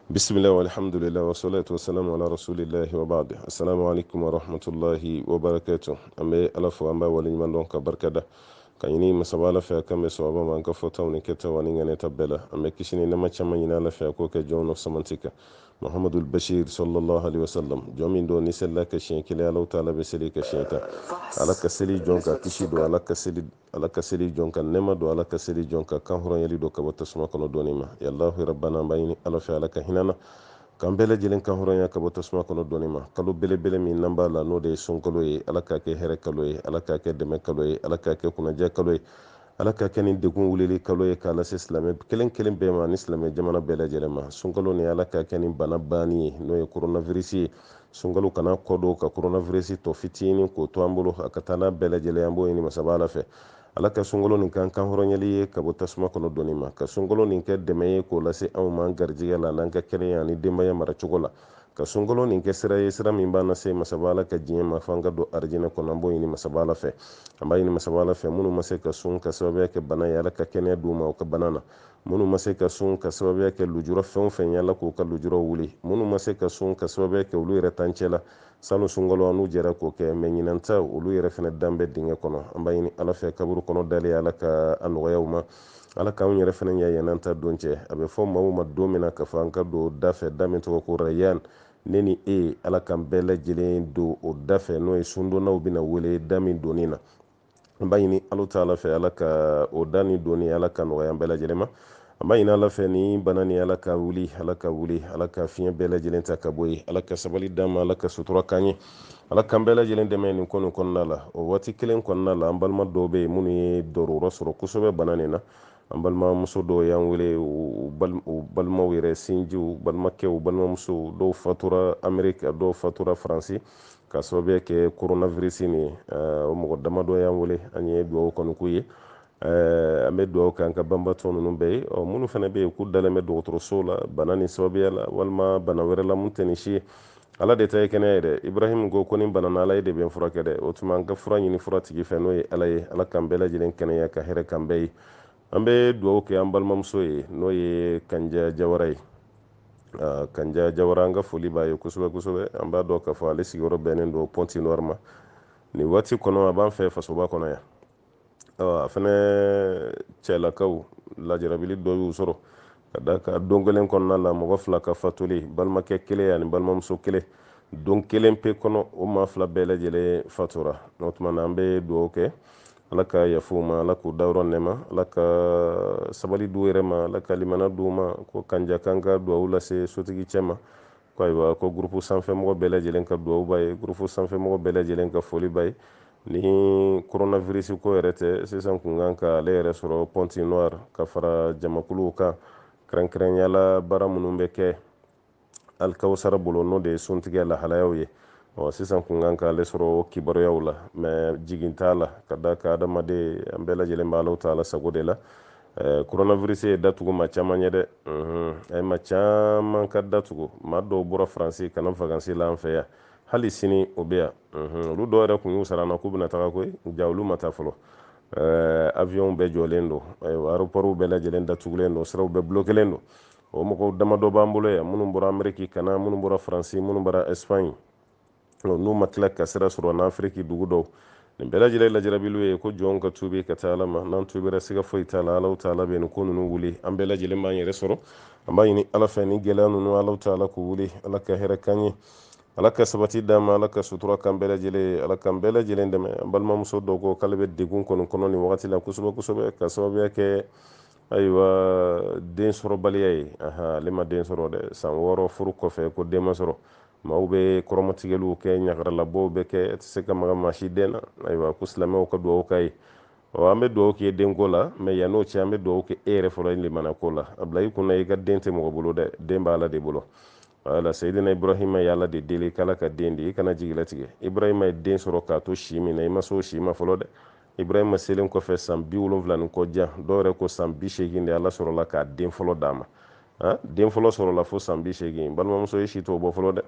بسم الله والحمد لله والصلاة والسلام على رسول الله وبعد السلام عليكم ورحمة الله وبركاته أمي ألف وأمبا ولنمان دونك بركة kanyini masabala fe kambe so aba man ka fota woni keta wani ngane tabela ame kishini nama chama yina la fe ko ke jono samantika muhammadul bashir sallallahu alaihi wasallam jomin do ni sella ka shin kile allah taala be seli ka shinta alaka seli jonka kishi do alaka seli jonka nema do alaka seli jonka kan horon yali do ka bata suma kono do nima ya allah rabbana bayni ala fe alaka hinana kan bele jelen kan horonya ka bota suma kono donima kalo bele bele min namba la no de sonkolo ye alaka ke here kalo ye alaka ke deme kalo ye alaka ke kunaja kalo ye alaka ke ni degun wulili kalo ye kala se islame kelen kelen be ma ni islame jamana bele jelen ma sonkolo ni alaka ke ni bana bani no ye coronavirus ye sonkolo kana kodo ka coronavirus to fitini ko to ambulo akatana bele jelen ambo ni masabala fe ala ka sunkalo nin kan kan hɔrɔnyali ye ka bɔ tasuma kɔnɔ doni ma ka sunkalo nin kɛ dɛmɛ ye k'o lase anw ma garijɛgɛ la n'an ka kɛnɛya ani denbaya maracogo la ka sunkalo nin kɛ sira ye sira min b'an lase masaba ala ka diɲɛ ma f'an ka don arijinɛ kɔnɔ an b'o ɲini masaba ala fɛ an b'a ɲini masaba ala fɛ minnu ma se ka sun ka sababuya kɛ bana ye ala ka kɛnɛya d'u ma o ka bana na minnu ma se ka sun ka sababuya kɛ lujura fɛn o fɛn ye ala k'o ka lujuraw wuli minnu ma se ka sun ka sababuya kɛ olu yɛrɛ tancɛ la sanu sunkalo n'u jɛra k'o kɛ mɛ ɲinanta olu yɛrɛ fɛnɛ dan bɛ dingɛ kɔnɔ an b'a ɲini ala fɛ kaburu kɔnɔ dalen ala ka a nɔgɔya u ma ala k'anw yɛrɛ fɛnɛ ɲɛ yɛn'an ta don cɛ a bɛ fɔ maaw ma don min na k'a fɔ an ka don da fɛ da min tɔgɔ ko rayan ne ni e ala k'an bɛɛ lajɛlen don o da fɛ n'o ye sundonnaw bɛna wele da min donni na an b'a ɲini ala taala fɛ ala ka o da ni donni ala ka nɔgɔya an bɛɛ lajɛlen ma an b'a ɲini ala fɛ ni bana ni ala ka wuli ala ka fiɲɛ bɛɛ lajɛlen ta ka bɔ ye ala ka sabali d'an ma ala ka sutura k'an ye ala k'an bɛɛ lajɛlen dɛmɛ nin ko nin kɔnɔna la o waati kelen kɔnɔna la an balima dɔw bɛ yen minnu ye dɔrɔrɔ sɔrɔ kosɛbɛ bana nin na an balimamuso dɔw y'an wele u balimaw yɛrɛ sinjiw balimakɛw balimamusow dɔw fatura ameriki dɔw fatura faransi ka sababuya kɛ coronavirus nin ye o mɔgɔ damadɔ y'an wele an ye dugawu kɔni k'u ye an bɛ dugawu k'an ka banbatɔ ninnu bɛɛ ye minnu fana bɛ yen k'u dalen bɛ dɔgɔtɔrɔsow la bana nin sababuya la walima bana wɛrɛ la mun tɛ nin si ye ala de ta ye kɛnɛya ye dɛ ibrahim ko ni bana na ala ye de bɛ n furakɛ dɛ o tuma an ka fura ɲini fura tigi fɛ n'o ye ala ye ala k'an bɛɛ lajɛlen kɛnɛya ka hɛrɛ k'an bɛɛ ye an bɛ dugawu kɛ an balimamuso ye n'o ye kanja jawara ye kanja jawara an ka foli b'a ye kosɛbɛ kosɛbɛ an b'a dɔn k'a fɔ ale sigiyɔrɔ bɛnnen don pɔnti nɔri ma nin waati kɔnɔ a b'an fɛ fasoba kɔnɔ yan a fɛnɛ cɛlakaw lajarabili dɔ y'u sɔrɔ ka da ka don kelen kɔnɔna la mɔgɔ fila ka fatuli balimakɛ kelen ani balimamuso kelen don kelen pe kɔnɔ o maa fila bɛɛ lajɛlen fatura o tuma na an bɛ dugawu kɛ ala ka yafu ma ala k'u dayɔrɔ nɛma ala ka sabali d'u yɛrɛ ma ala ka limana d'u ma ko kanja kan ka dugawu lase sotigi cɛ ma ko ayiwa ko gurupu sanfɛmɔgɔ bɛɛ lajɛlen ka dugawu b'a ye gurupu sanfɛmɔgɔ bɛɛ lajɛlen ka foli b'a ye ni coronavirus ko yɛrɛ tɛ sisan kun kan ka ale yɛrɛ sɔrɔ pɔnti noir ka fara jamakuluw kan kɛrɛnkɛrɛnyala baara minnu bɛ kɛ alikawusara bolo n'o de ye suntigɛ lahalayaw ye sisan kun kan ka ale sɔrɔ kibaruyaw la mɛ jigin t'a la ka da ka adamaden an bɛɛ lajɛlen b'a la ta ala sago de la coronavirus ye datugu maa caman ye dɛ a ye maa caman ka datugu maa dɔw bɔra faransi ka na vakansi la an fɛ yan hali sini o bɛ yan olu dɔw yɛrɛ kun y'u sara an na k'u bɛna taga koyi ja olu ma taa fɔlɔ avion bɛɛ jɔlen don aéroportw bɛɛ lajɛlen datugulen don siraw bɛɛ bloquelen don o mɔgɔw damadɔ b'an bolo yan minnu bɔra ameriki ka na minnu bɔra faransi minnu bɔra espagne n'u ma tila ka sira sɔrɔ n'afiriki dugu dɔw nin bɛɛ lajɛlen lajarabiliw ye ko jɔnw ka tuubi ka taa ala ma n'an tuubira siga foyi t'a la alaw taala bɛ nin ko ninnu wuli an bɛɛ lajɛlen b'an yɛrɛ sɔrɔ an b'a ɲini ala fɛ ni gɛlɛya ninnu alaw taala k'u wuli ala ka hɛrɛ k'an ye ala ka sabati d'an ma ala ka sutura k'an bɛɛ lajɛlen ye ala k'an bɛɛ lajɛlen dɛmɛ an balimamuso dɔw ko k'ale bɛ degun kɔni kɔnɔ nin wagati la kosɛbɛ kosɛbɛ ka sababuya kɛ ayiwa den sɔrɔbaliya ye ale ma den sɔrɔ dɛ san 6 furu kɔfɛ ko den ma sɔrɔ maaw bɛ kɔrɔmatigɛliw kɛ ɲagaralabɔw bɛ kɛ tɛ se ka maga maa si den na ayiwa ko silamɛw ka dugawu k'a ye an bɛ dugawu k'i ye denko la mɛ yann'o cɛ an bɛ dugawu kɛ e yɛrɛ fɔlɔ limanako la a bila i kunna i ka den tɛ mɔgɔ bolo dɛ den bɛ ala de bolo wala sayidina ibrahima ye ala de deli k'ala ka den di i kana jigilatigɛ ibrahima ye den sɔrɔ k'a to si min na i ma se o si ma fɔlɔ dɛ ibrahima selen kɔfɛ san 70 ni kɔdiya dɔw yɛrɛ ko san 80 de ala sɔrɔla k'a den fɔlɔ d'a ma den fɔlɔ sɔrɔla fo san 80 balimamuso ye si t'o bɔ fɔlɔ dɛ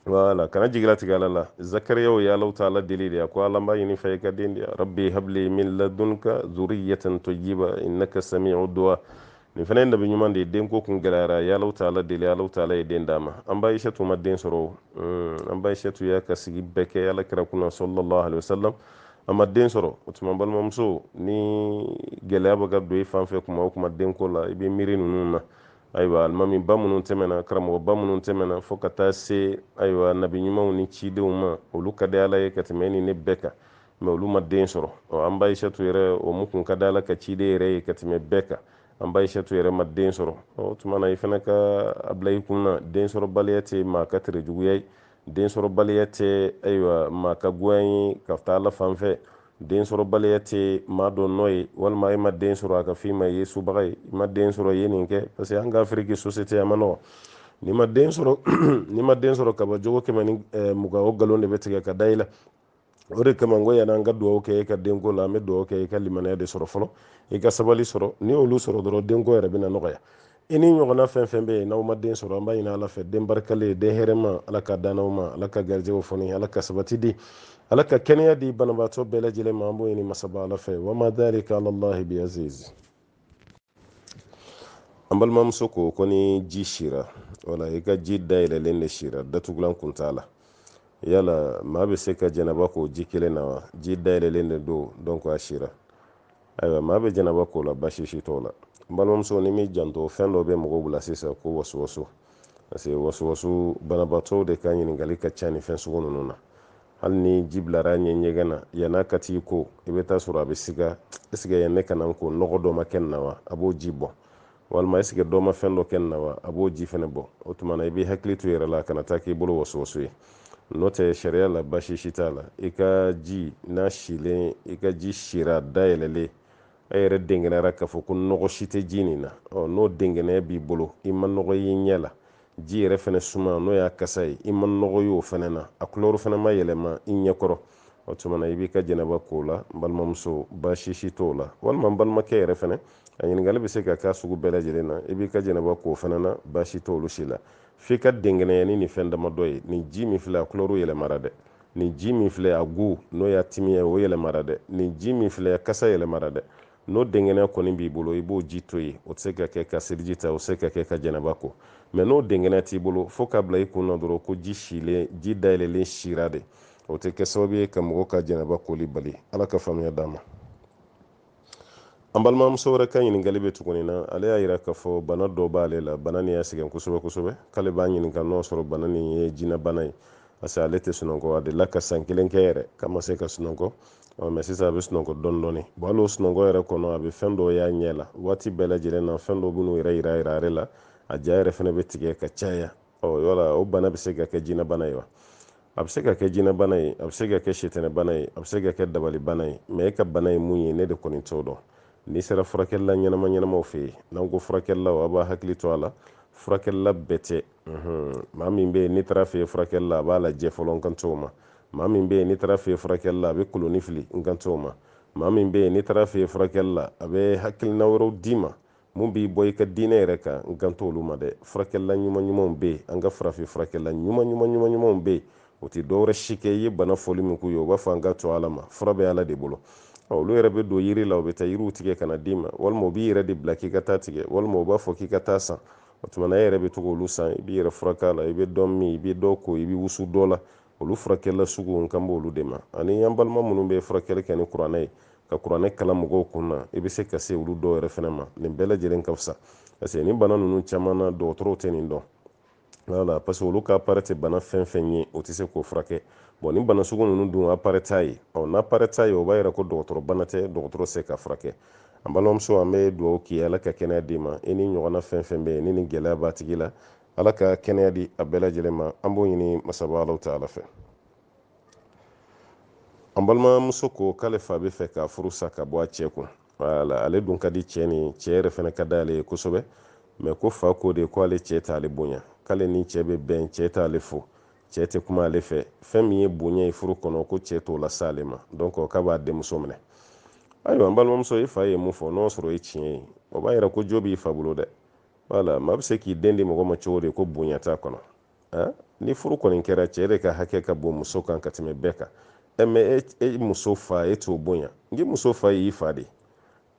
wala kana jigilatigɛ ala la zakariyaw ye alaw taala deli de a ko ala n b'a ɲini fɛ i ka den di rabbi habli min ladunka zuriyatan tayyiba innaka sami'u du'a ni fana nabi ɲuman de den ko kun gɛlɛyara ya Allahu taala deli Allahu taala ye den d'a ma an ba Aishatu ma den sɔrɔ an ba Aishatu y'a ka sigi bɛɛ kɛ alakira kunna sallallahu alaihi wasallam a ma den sɔrɔ o tuma balimamuso ni gɛlɛya bɛ ka don i fan fɛ kuma o kuma den ko la i bɛ miiri ninnu na ayiwa alimami ba minnu tɛmɛna karamɔgɔ ba minnu tɛmɛna fo ka taa se ayiwa nabi ɲumanw ni cidenw ma olu ka di Ala ye ka tɛmɛ ni ne bɛɛ kan mais olu ma den sɔrɔ an ba Aishatu yɛrɛ o mu kun ka di Ala ka ciden yɛrɛ ye ka tɛmɛ bɛɛ kan an ba Aishatu yɛrɛ ma den sɔrɔ o tuma na i fana ka a bila i kunna den sɔrɔ baliya tɛ maa ka tere juguya ye den sɔrɔ baliya tɛ ayiwa maa ka goya ye ka taa Ala fan fɛ den sɔrɔ baliya tɛ maa dɔ nɔ ye walima e ma den sɔrɔ a ka f'i ma i ye subaga ye i ma den sɔrɔ i ye nin kɛ parce que an ka Afiriki société a ma nɔgɔ n'i ma den sɔrɔ n'i ma den sɔrɔ ka bɔ jogo 120 o nkalon de bɛ tigɛ ka da i la o de kama n ko yan'an ka dugawu kɛ i ka denko la an bɛ dugawu kɛ i ka limaniya de sɔrɔ fɔlɔ i ka sabali sɔrɔ ni olu sɔrɔ dɔrɔn denko yɛrɛ bɛna nɔgɔya i ni ɲɔgɔnna fɛn fɛn bɛ yen n'aw ma den sɔrɔ an b'a ɲini Ala fɛ den barikalen den hɛrɛma Ala ka dan n'aw ma Ala ka garijɛgɛw fɔni Ala ka sabati di Ala ka kɛnɛya di banabaatɔ bɛɛ lajɛlen ma an b'o ɲini masaba Ala fɛ wa ma dhalika ala Allahi bi aziz an balimamuso ko ko ni ji sira wala i ka ji dayɛlɛlen de sira datugulan kun t'a la yala maa bɛ se ka jɛnaba k'o ji kelen na wa ji dayɛlɛlen de don donc a sira ayiwa maa bɛ jɛnaba k'o la basi si t'o la n balimamuso ni mi janto fɛn dɔ bɛ mɔgɔw bila sisan ko wasuwasu parce que wasuwasu banabaatɔw de ka ɲininkali ka ca ni fɛn sugu ninnu na hali ni ji bilara ɲɛ ɲɛgɛn na yan'a ka t'i ko i bɛ taa sɔrɔ a bɛ siga est-ce que yan ne ka na n ko nɔgɔ dɔ ma kɛ nin na wa a b'o ji bɔ walima est-ce que dɔ ma fɛn dɔ kɛ nin na wa a b'o ji fɛnɛ bɔ o tuma na i b'i hakili to i yɛrɛ la kana taa k'i bolo wasuwasu ye n'o tɛ sariya la basi si t'a la i ka ji n'a silen i ka ji sira dayɛlɛlen e yɛrɛ denkɛnɛra k'a fɔ ko nɔgɔ si tɛ ji nin na n'o denkɛnɛ b'i bolo i ma nɔgɔ y'i ɲɛ la ji yɛrɛ fɛnɛ suma n'o y'a kasa ye i ma nɔgɔ y'o fɛnɛ na a couleur fɛnɛ ma yɛlɛma i ɲɛkɔrɔ o tuma na i b'i ka jɛnɛba k'o la n balimamuso basi si t'o la walima n balimakɛ yɛrɛ fɛnɛ a ɲininkali bɛ se ka k'a sugu bɛɛ lajɛlen na i b'i ka jɛnɛba k'o fɛnɛ na basi t'olu si la f'i ka denkɛnɛya ni nin fɛn damadɔ ye nin ji min filɛ a couleur yɛlɛmara dɛ nin ji min filɛ a gu n'o y'a timiya o yɛlɛmara dɛ nin ji min filɛ a kasa yɛlɛmara dɛ n'o denkɛnɛ kɔni b'i bolo i b'o ji to yen o tɛ se ka kɛ ka seliji ta o tɛ se ka kɛ ka jɛnɛba ko mais n'o denkɛnɛ t'i bolo fo k'a bila i kun na dɔrɔn ko ji silen ji dayɛlɛlen sira de o tɛ kɛ sababu ye ka mɔgɔ ka jɛnɛba koli bali Ala ka faamuya d'a ma an balimamuso wɛrɛ ka ɲininkali bɛ tuguni na ale y'a jira k'a fɔ bana dɔ b'ale la bana nin y'a sɛgɛn kosɛbɛ kosɛbɛ k'ale b'a ɲininka n'o sɔrɔ bana nin ye jinɛ bana ye parce que ale tɛ sunɔgɔ a delila ka san 1 kɛ yɛrɛ k'a ma se ka sunɔgɔ mais sisan a bɛ sunɔgɔ dɔɔni dɔɔni bon hali o sunɔgɔ yɛrɛ kɔnɔ a bɛ fɛn dɔ y'a ɲɛ la waati bɛɛ lajɛlen na fɛn dɔ b'u yɛrɛ yira ale la a ja yɛrɛ fɛnɛ bɛ tigɛ ka caya yala o bana bɛ se ka kɛ jinɛ bana ye wa a bɛ se ka kɛ jinɛ bana ye a bɛ se ka kɛ sitɛnɛ bana ye a bɛ se ka kɛ dabali bana ye mais e ka bana ye mun ye ne de kɔni t'o dɔn n'i sera furakɛlila ɲɛnama ɲɛnamaw fɛ yen n'an ko furakɛlilaw a b'a hakili to a la furakɛlila bɛɛ tɛ maa min bɛ yen n'i taara fɛ yen furakɛlila a b'a lajɛ fɔlɔ n kan t'o ma maa min bɛ yen n'i taara fɛ yen furakɛlila a bɛ koloni fili n kan t'o ma maa min bɛ yen n'i taara fɛ yen furakɛlila a bɛ hakilina wɛrɛw d'i ma mun b'i bɔ i ka diinɛ yɛrɛ kan n kan t'olu ma dɛ furakɛlila ɲuman ɲumanw bɛ yen an ka farafin furakɛlila ɲuman bɛ yen o tɛ dɔwɛrɛ si kɛ i ye bana fɔli min k'u ye o b'a fɔ an ka to ala ma fura bɛ ala de bolo olu yɛrɛ bɛ don yiri la u bɛ taa yiriw tigɛ ka na d'i ma walima u b'i yɛrɛ de bila k'i ka taa tigɛ walima u b'a fɔ k'i ka taa san o tuma na e yɛrɛ bɛ to k'olu san i b'i yɛrɛ furakɛ a la i bɛ dɔ min i bɛ dɔ ko i bɛ wusu dɔ la olu furakɛlila sugu n kan b'olu de ma ani an balima minnu bɛ furakɛli kɛ ni kuranɛ ye ka kuranɛ kalan mɔgɔw kun na i bɛ se ka se olu dɔw yɛrɛ fɛnɛ ma nin bɛɛ lajɛlen ka fisa parce que ni bana ninnu caman na dɔgɔtɔrɔw tɛ nin dɔn voilà parce que olu ka appareil tɛ bana fɛn fɛn ye o tɛ se k'o furakɛ bon ni bana sugu ninnu dun appareil t'a ye n'a appareil t'a ye o b'a yira ko dɔgɔtɔrɔ bana tɛ dɔgɔtɔrɔ se ka furakɛ an balimamuso an bɛ dugawu k'i ye ala ka kɛnɛya d'i ma i ni ɲɔgɔnna fɛn fɛn bɛ yen ni nin gɛlɛya b'a tigi la ala ka kɛnɛya di a bɛɛ lajɛlen ma an b'o ɲini masaba alaw ta ala fɛ an balimamuso ko k'ale fa bɛ fɛ ka furu sa ka bɔ a cɛ kun voilà ale dun ka di cɛ ni cɛ yɛrɛ fɛnɛ ka d'ale ye kosɛbɛ mais ko fa ko de ko ale cɛ t'ale bonya k'ale ni cɛ bɛ bɛn cɛ t'ale fo cɛ tɛ kuma ale fɛ fɛn min ye bonya ye furu kɔnɔ ko cɛ t'o la s'ale ma donc k'a b'a denmuso minɛ ayiwa an balimamuso i fa ye mun fɔ n'o sɔrɔ ye tiɲɛ ye o b'a yira ko jo b'i fa bolo dɛ voilà maa bɛ se k'i den di mɔgɔ ma cogo di ko bonya t'a kɔnɔ ni furu kɔni kɛra cɛ de ka hakɛ ka bon muso kan ka tɛmɛ bɛɛ kan mais e muso fa e t'o bonya n muso fa y'i fa de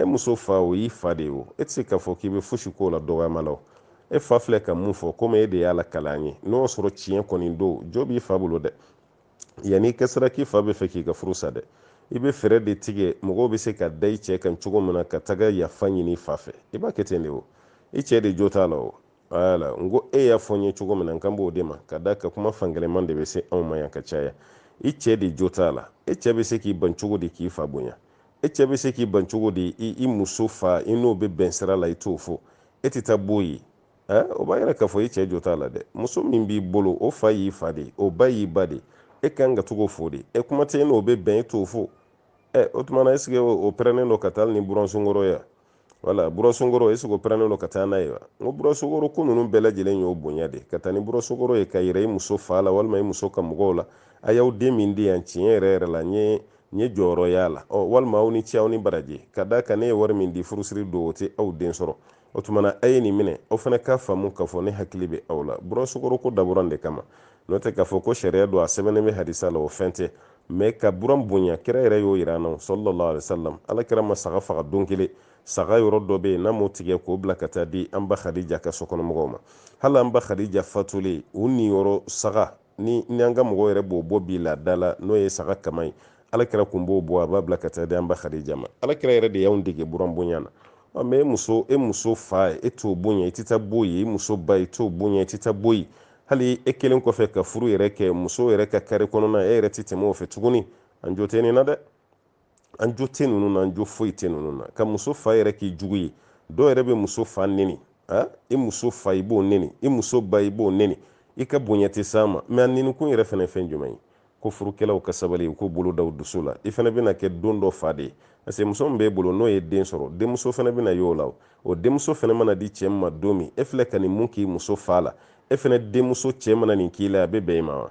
e muso fa o y'i fa de ye o e tɛ se k'a fɔ k'i bɛ fosi k'o la dɔgɔyama la o e fa filɛ ka mun fɔ komi e de y'a lakalan ye n'o sɔrɔ tiɲɛ kɔni don jo b'i fa bolo dɛ yanni i ka sira k'i fa bɛ fɛ k'i ka furu sa dɛ i bɛ fɛɛrɛ de tigɛ mɔgɔw bɛ se ka da i cɛ kan cogo min na ka taga yafa ɲini i fa fɛ i b'a kɛ ten de o i cɛ de jo t'a la o wala n ko e y'a fɔ n ye cogo min na n kan b'o de ma ka da ka kuma fankɛlɛman de bɛ se anw ma yan ka caya i cɛ de jo t'a la e cɛ bɛ se k'i ban cogo di k'i fa bonya e cɛ bɛ se k'i ban cogo di i muso fa i n'o bɛ bɛn sira la i t'o fɔ e tɛ taa b'o ye o b'a yɛrɛ k'a fɔ i cɛ jo t'a la dɛ muso min b'i bolo o fa y'i fa de o ba y'i ba de e kan ka cogo fo de e kuma tɛ n'o bɛ bɛn e t'o fo o tuma na esike o pɛrɛnnen don ka taa ni buransungɔrɔ ya wala buransungɔrɔ esike o pɛrɛnnen don ka taa n'a ye wa n ko buransungɔrɔ ko ninnu bɛɛ lajɛlen y'o bonya de ka taa ni buransungɔrɔ ye ka yɛrɛ i muso fa la walima i muso ka mɔgɔw la a y'aw den min di yan tiɲɛ yɛrɛ yɛrɛ la n ye jɔyɔrɔ y'a la walima aw ni ce aw ni baraji ka da kan ne ye wari min di furusiri don o tɛ aw den sɔrɔ o tuma na a ye nin minɛ aw fana k'a faamu k'a fɔ ne hakili bɛ aw la buransungɔrɔ ko dabɔra de kama n'o tɛ k'a fɔ ko sariya don a sɛbɛnnen bɛ hadisa la o fɛn tɛ mɛ ka buran bonya kira yɛrɛ y'o yira an na sallallahu alaihi wasallam ala kira ma saga faga don kelen saga yɔrɔ dɔ bɛ yen n'a m'o tigɛ k'o bila ka taa di an ba khadija ka sokɔnɔmɔgɔw ma hali an ba khadija fatulen o niyɔrɔ saga ni an ka mɔgɔw yɛrɛ b'o bɔ bi laada la n'o ye saga kama ye ala kira kun b'o bɔ a b'a bila ka taa di an ba khadija ma ala kira yɛrɛ de y'anw dege buran bonya na mɛ e muso fa e t'o bonya i tɛ taa bɔ yen i muso ba i t'o bonya i tɛ taa bɔ yen hali e kelen kɔfɛ ka furu yɛrɛ kɛ muso yɛrɛ ka kari kɔnɔna e yɛrɛ tɛ tɛmɛ o fɛ tuguni an jo tɛ nin na dɛ an jo tɛ ninnu na an jo foyi tɛ ninnu na ka muso fa yɛrɛ k'i jugu ye dɔw yɛrɛ bɛ muso fa neni i muso fa i b'o neni i muso ba i b'o neni i ka bonya tɛ s'a ma mɛ a nenikun yɛrɛ fana ye fɛn jumɛn ye ko furukɛlaw ka sabali u ko bolo da u dusu la i fana bɛna kɛ don dɔ fa de ye parce que muso min b'e bolo n'o ye den sɔrɔ denmuso fana bɛna y'o la o denmuso fana mana di cɛ ma don min e filɛ ka nin mun k'i muso fa la e fana denmuso cɛ mana nin k'i la a bɛ bɛn i ma wa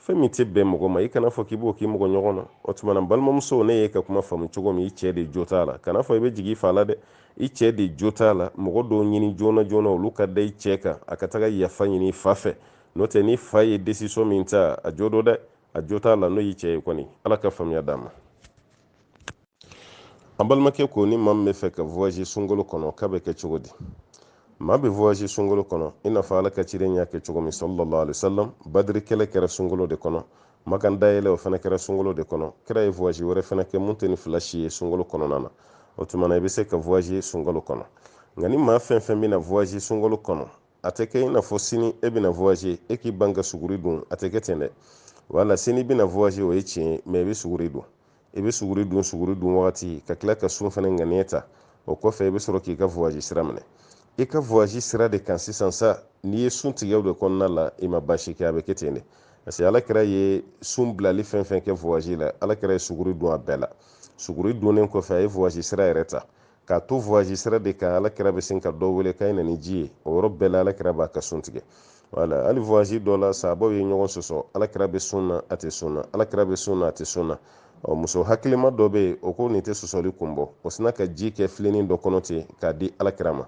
fɛn min tɛ bɛn mɔgɔ ma i kana fɔ k'i b'o k'i mɔgɔ ɲɔgɔn na o tuma na balimamuso ne ye ka kuma faamu cogo min i cɛ de jo t'a la kana fɔ i bɛ jigin i fa la dɛ i cɛ de jo t'a la mɔgɔ dɔw ɲini joona joona olu ka da i cɛ kan a ka taga yafa ɲini i fa fɛ n'o tɛ ni fa ye décision min ta a jo do dɛ a jo t'a la n'o y'i cɛ ye kɔni ala ka faamuya d'a ma an balimakɛ ko ni maa min bɛ fɛ ka voyage sunkalo kɔnɔ k'a bɛ kɛ cogo di maa bɛ voyage sunkalo kɔnɔ i n'a fɔ ala ka cilen y'a kɛ cogo min sallallahu alaihi wasallam badiri kɛlɛ kɛra sunkalo de kɔnɔ makan dayɛlɛ o fana kɛra sunkalo de kɔnɔ kira ye voyage wɛrɛ fana kɛ mun tɛ ni fila si ye sunkalo kɔnɔna na o tuma na i bɛ se ka voyage sunkalo kɔnɔ nka ni maa fɛn fɛn bɛna voyage sunkalo kɔnɔ a tɛ kɛ i n'a fɔ sini e bɛna voyage e k'i ban ka suguri dun a tɛ kɛ ten dɛ wala sini bɛna voyage o ye tiɲɛ ye mɛ i bɛ suguri dun i bɛ suguri dun wagati ka tila ka sun fana ŋaniya ta o kɔfɛ i bɛ sɔrɔ k'i ka voyage sira minɛ i ka voyage sira de kan sisan sa n'i ye sun tigɛw de kɔnɔna la i ma baasi kɛ a bɛ kɛ ten de parce que ala kira ye sun bilali fɛn fɛn kɛ voyage la ala kira ye suguri dun a bɛɛ la suguri dunnen kɔfɛ a ye voyage sira yɛrɛ ta k'a to voyage sira de kan ala kira bɛ sin ka dɔ wele k'a ye na ni ji ye o yɔrɔ bɛɛ la ala kira b'a ka sun tigɛ wala hali voyage dɔ la sahabaw ye ɲɔgɔn sɔsɔ ala kira bɛ sun na a tɛ sun na ala kira bɛ sun na a tɛ sun na muso hakilima dɔ bɛ yen o ko nin tɛ sɔsɔli kun bɔ o sina ka ji kɛ filenin dɔ kɔnɔ ten k'a di ala kira ma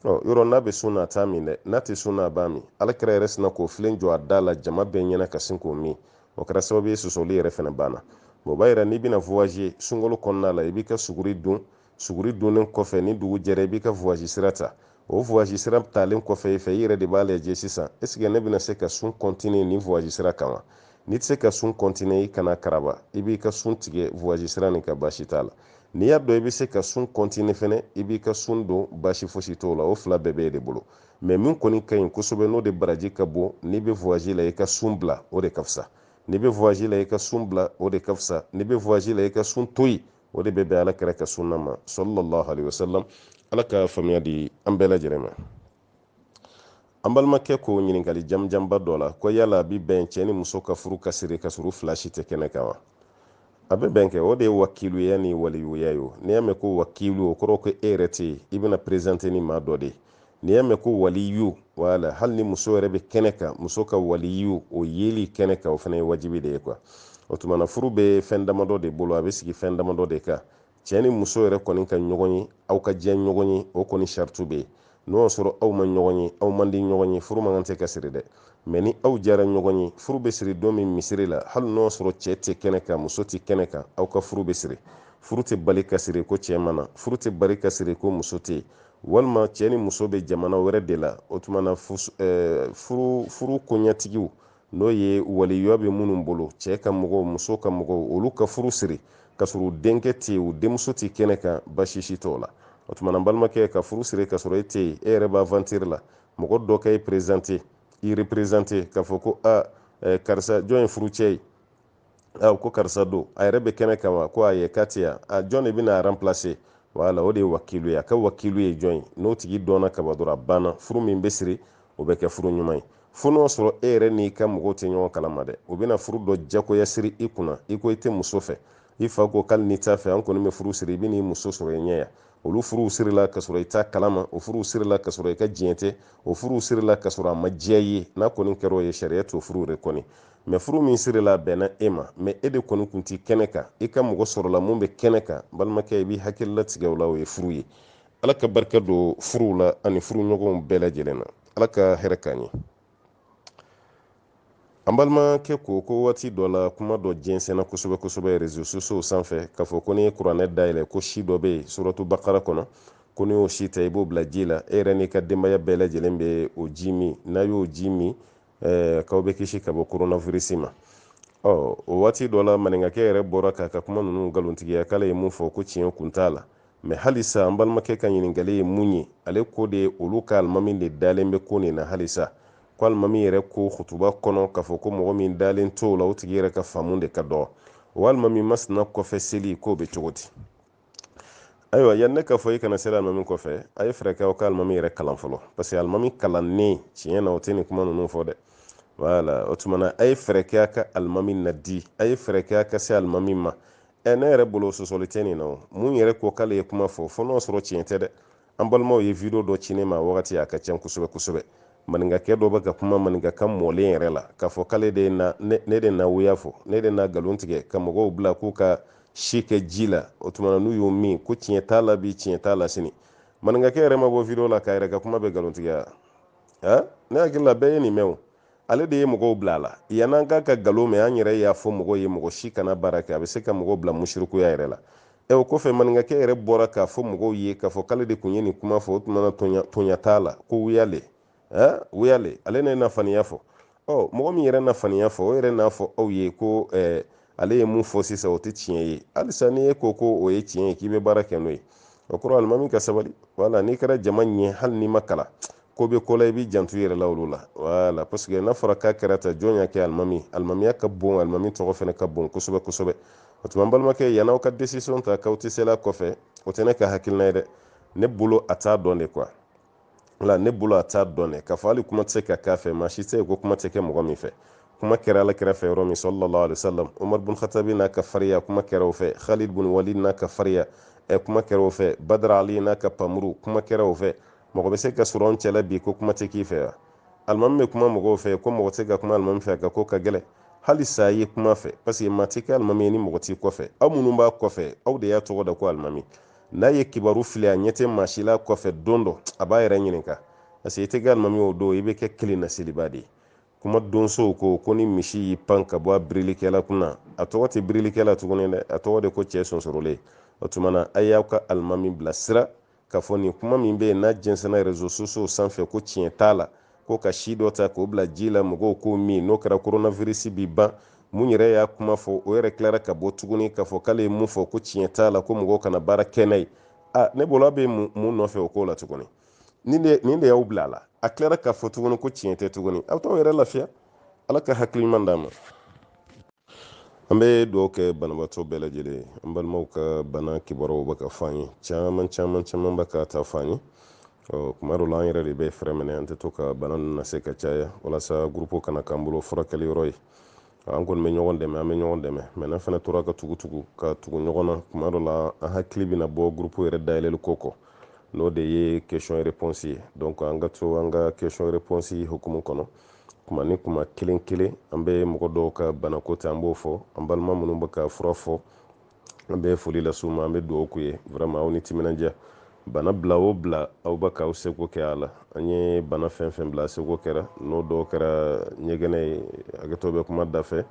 yɔrɔ n'a bɛ sun na a t'a min dɛ n'a tɛ sun na a b'a min ala kira yɛrɛ sina k'o filen jɔ a da la jama bɛɛ ɲɛna ka sin k'o min o kɛra sababu ye sɔsɔli yɛrɛ fana banna o b'a yira n'i bɛna voyage sunkalo kɔnɔna la i b'i ka suguri dunnen kɔfɛ ni dugu jɛra i b'i ka voyage sira ta o voyage sira talen kɔfɛ i fɛ i yɛrɛ de b'a lajɛ sisan est ce que ne bɛna se ka sun continuer ni voyage sira kan wa n'i tɛ se ka sun continuer i kana karaba i b'i ka sun tigɛ voyage sira nin ka baasi t'a la n'i y'a dɔn i bɛ se ka sun continuer fɛnɛ i b'i ka sun don baasi fosi t'o la o fila bɛɛ bɛ e de bolo mɛ min kɔni ka ɲi kosɛbɛ n'o de baraji ka bon n'i bɛ voyage la i ka sun bila o de ka fisa n'i bɛ voyage la i ka sun bila o de ka fisa n'i bɛ voyage la i ka sun to yen o de bɛ bɛn ala kɛra ka sunna ma sallallahu alaihi wasallam ala ka faamuya di an bɛɛ lajɛlen ma an balimakɛ ko ɲininkali jamujanba dɔ la ko yala a bi bɛn cɛ ni muso ka furu ka siri ka sɔrɔ fila si tɛ kɛnɛ kan wa a bɛ bɛn kɛ o de ye wakiluya ni waliyuya ye o n'i y'a mɛn ko wakilu o kɔrɔ ko e yɛrɛ tɛ yen i bɛna présenter ni maa dɔ de ye n'i y'a mɛn ko waliyu wala hali ni muso yɛrɛ bɛ kɛnɛ kan muso ka waliyu o yeli kɛnɛ kan o fana ye wajibi de ye quoi o tuma na furu bɛ fɛn damadɔ de bolo a bɛ sigi fɛn damadɔ de kan cɛ ni muso yɛrɛ kɔni ka ɲɔgɔn ye aw ka diya ɲɔgɔn ye o kɔni sartu bɛ yen n'o y'a sɔrɔ aw ma ɲɔgɔn ye aw man di ɲɔgɔn ye furu man kan tɛ ka siri dɛ mɛ ni aw diyara ɲɔgɔn ye furu bɛ siri don min misiri la hali n'o y'a sɔrɔ cɛ tɛ kɛnɛ kan muso tɛ kɛnɛ kan aw ka furu bɛ siri furu tɛ bali ka siri ko cɛ mana furu tɛ bali ka siri ko muso tɛ walima cɛ ni muso bɛ jamana wɛrɛ de la o tuma na furu koɲɛtigiw n'o ye waliyuya bɛ minnu bolo cɛ ka mɔgɔw muso ka mɔgɔw olu ka furu siri ka sɔrɔ u denkɛ tɛ yen u denmuso tɛ kɛnɛ kan basi si t'o la o tuma na balimakɛ ka furu siri ka sɔrɔ e tɛ yen e yɛrɛ b'a aventure la mɔgɔ dɔ ka e présenter i représenter k'a fɔ ko karisa jɔn ye furu cɛ ye ko karisa don a yɛrɛ bɛ kɛnɛ kan wa ko a ye k'a tɛ yan jɔn de bɛna remplacer wala o de ye wakilu ye a ka wakilu ye jɔn ye n'o tigi dɔnna kaba dɔrɔn a banna furu min bɛ siri o bɛ kɛ furu ɲuman ye fo n'o sɔrɔ e yɛrɛ n'i ka mɔgɔw tɛ ɲɔgɔn kalama dɛ o bɛna furu dɔ jagoya siri i kunna i ko i tɛ muso fɛ i fa ko k'ale n'i t'a fɛ an kɔni bɛ furu siri i bɛ n'i muso sɔrɔ i ɲɛ yan olu furuw sirila ka sɔrɔ i t'a kalama o furuw sirila ka sɔrɔ i ka diɲɛ tɛ o furuw sirila ka sɔrɔ a ma diya i ye n'a kɔni kɛra o ye sariya t'o furu de kɔni mɛ furu min sirila bɛnna e ma mɛ e de kɔni kun tɛ kɛnɛ kan i ka mɔgɔ sɔrɔla mun bɛ kɛnɛ kan balimakɛ i b'i hakili latigɛ o la o ye furu ye ala ka barika don furuw la ani furu ɲɔgɔnw bɛɛ lajɛlen na ala ka hɛrɛ k'an ye an balimakɛ ko waati dɔ la kuma dɔ jɛnsɛnna kosɛbɛ kosɛbɛ réseaux sociaux sanfɛ k'a fɔ ko n'i ye kuranɛ dayɛlɛ ko si dɔ bɛ yen suratu bakara kɔnɔ ko n'i y'o si ta i b'o bila ji la e yɛrɛ n'i ka denbaya bɛɛ lajɛlen bɛ o ji min n'a y'o ji min k'aw bɛ kisi ka bɔ coronavirus ma o waati dɔ la maninkakɛ yɛrɛ bɔra k'a ka kuma ninnu nkalontigiya k'ale ye mun fɔ ko tiɲɛ kun t'a la mɛ halisa an balimakɛ ka ɲininkali ye mun ye ale ko de ye olu ka alimami de dalen bɛ ko nin na halisa ko alimami yɛrɛ ko hutuba kɔnɔ k'a fɔ ko mɔgɔ min dalen t'o la o tigi yɛrɛ ka faamu de ka dɔgɔ o alimami masina kɔfɛ seli k'o bɛ cogo di ayiwa yan ne k'a fɔ i kana seli alimami kɔfɛ a ye fɛɛrɛ kɛ aw ka alimami yɛrɛ kalan fɔlɔ parce que alimami kalannen tiɲɛ na o tɛ nin kuma ninnu fɔ dɛ wala o tuma na a ye fɛɛrɛ kɛ a ka alimami nadi a ye fɛɛrɛ kɛ a ka se alimami ma ne yɛrɛ bolo sɔsɔli tɛ nin na o mun yɛrɛ ko k'ale ye kuma fɔ n'o sɔrɔ tiɲɛ tɛ dɛ an balimaw ye video dɔ ci ne ma wagati a ka ca kosɛbɛ kosɛbɛ maninkakɛ dɔ bɛ ka kuma maninkakan mɔlen yɛrɛ la k'a fɔ k'ale de ne de na wuya fɔ ne de na nkalon tigɛ ka mɔgɔw bila k'u ka si kɛ ji la o tuma na n'u y'o min ko tiɲɛ t'a la bi tiɲɛ t'a la sini maninkakɛ yɛrɛ ma bɔ video la k'a yɛrɛ ka kuma bɛ nkalon tigɛ ne hakili la bɛɛ ye nin mɛn o ale de ye mɔgɔw bila a la yann'an ka nkalon mɛn an yɛrɛ y'a fɔ mɔgɔw ye mɔgɔ si kana baara kɛ a bɛ se ka mɔgɔw bila musirikuya yɛrɛ la o kɔfɛ maninkakɛ yɛrɛ bɔra k'a fɔ mɔgɔw ye k'a fɔ k'ale de kun ye nin kuma fɔ o tuma na toɲa t'a la ko wuyale wuyale ale ne nafaniya fɔ mɔgɔ min yɛrɛ nafaniya fɔ o yɛrɛ n'a fɔ aw ye ko ale ye mun fɔ sisan o tɛ tiɲɛ ye halisa n'i ye ko o ye tiɲɛ ye k'i bɛ baara kɛ n'o ye o kɔrɔ alimami ka sabali wala n'i kɛra jama ɲɛ hali n'i ma kalan ko bɛ ko la i b'i janto i yɛrɛ la olu la wala parce que n'a fɔra k'a kɛra ta jɔn y'a kɛ alimami alimamiya ka bon alimami tɔgɔ fana ka bon kosɛbɛ kosɛbɛ o tuma n balimakɛ yann'aw ka décision ta k'aw tɛ sela kɔfɛ o tɛ ne ka hakilina ye dɛ ne bolo a t'a dɔn de quoi wala ne bolo a t'a dɔn dɛ k'a fɔ hali kuma tɛ se ka k'a fɛ maa si tɛ yen ko kuma tɛ kɛ mɔgɔ min fɛ kuma kɛra ala kɛrɛfɛ yɔrɔ min sallallahu alaihi wasallam umar bin khatabi n'a ka fariya kuma kɛra o fɛ khalid bin walid n'a ka fariya kuma kɛra o fɛ badr ali n'a ka pamuru kuma kɛra o fɛ mɔgɔ bɛ se ka sɔrɔ an cɛla bi ko kuma tɛ k'i fɛ wa alimami bɛ kuma mɔgɔw fɛ ko mɔgɔ tɛ se ka kuma alimami fɛ ka ko ka gɛlɛn hali sa ye kuma fɛ parce que maa tɛ kɛ alimami ye ni mɔgɔ t'i kɔfɛ aw minnu b'a kɔfɛ aw de y'a tɔgɔ da ko alimami n'a ye kibaru fili a ɲɛ tɛ maa si la kɔfɛ don dɔ a b'a yɛrɛ ɲininka parce que i tɛ kɛ alimami o don i bɛ kɛ kelen na seliba de ye kuma donsow ko ni misi y'i pan ka bɔ a birilikɛla kunna a tɔgɔ tɛ birilikɛla tuguni dɛ a tɔgɔ de ko cɛ sonsorolen o tuma na a y'aw ka alimami bila sira k'a fɔ nin kuma min bɛ yen n'a jɛnsɛnna réseaux sociaux sanfɛ ko tiɲɛ t'a la ko ka si dɔ ta k'o bila ji la mɔgɔw k'o min n'o kɛra coronavirus bi ban mun yɛrɛ y'a kuma fɔ o yɛrɛ tilara ka bɔ tuguni k'a fɔ k'ale ye mun fɔ ko tiɲɛ t'a la ko mɔgɔw kana baara kɛ n'a ye ne bolo a bɛ mun nɔfɛ o ko la tuguni nin de y'aw bila a la a tilara k'a fɔ tuguni ko tiɲɛ tɛ tuguni aw t'aw yɛrɛ lafiya ala ka hakili ɲuman d'a ma an bɛ dugawu kɛ banabaatɔ bɛɛ lajɛlen ye an balimaw ka bana kibaruyaw bɛ ka fɔ an ye caman bɛ ka taa fɔ an ye kuma dɔw la an yɛrɛ de bɛ fɛrɛ minɛ an tɛ to ka bana ninnu lase ka caya walasa gurupu kana k'an bolo furakɛli yɔrɔ ye an kɔni bɛ ɲɔgɔn dɛmɛ an bɛ ɲɔgɔn dɛmɛ mɛ n'an fana tora ka tugu ɲɔgɔn na kuma dɔ la an hakili bɛna bɔ gurupu yɛrɛ dayɛlɛli ko kɔ n'o de ye question et réponse ye donc an ka to an ka question et réponse hukumu kɔnɔ kuma ni kuma kelen kelen an bɛ mɔgɔ dɔw ka banako ta an b'o fɔ an balima minnu bɛ ka fura fɔ an bɛ foli las'u ma an bɛ dugawu k'u ye vraiment aw ni timinandiya bana bila o bila aw bɛ k'aw seko kɛ a la an ye bana fɛn fɛn bila a seko kɛra n'o dɔw kɛra ɲɛgɛnɛ ye hakɛto bɛ kuma da fɛ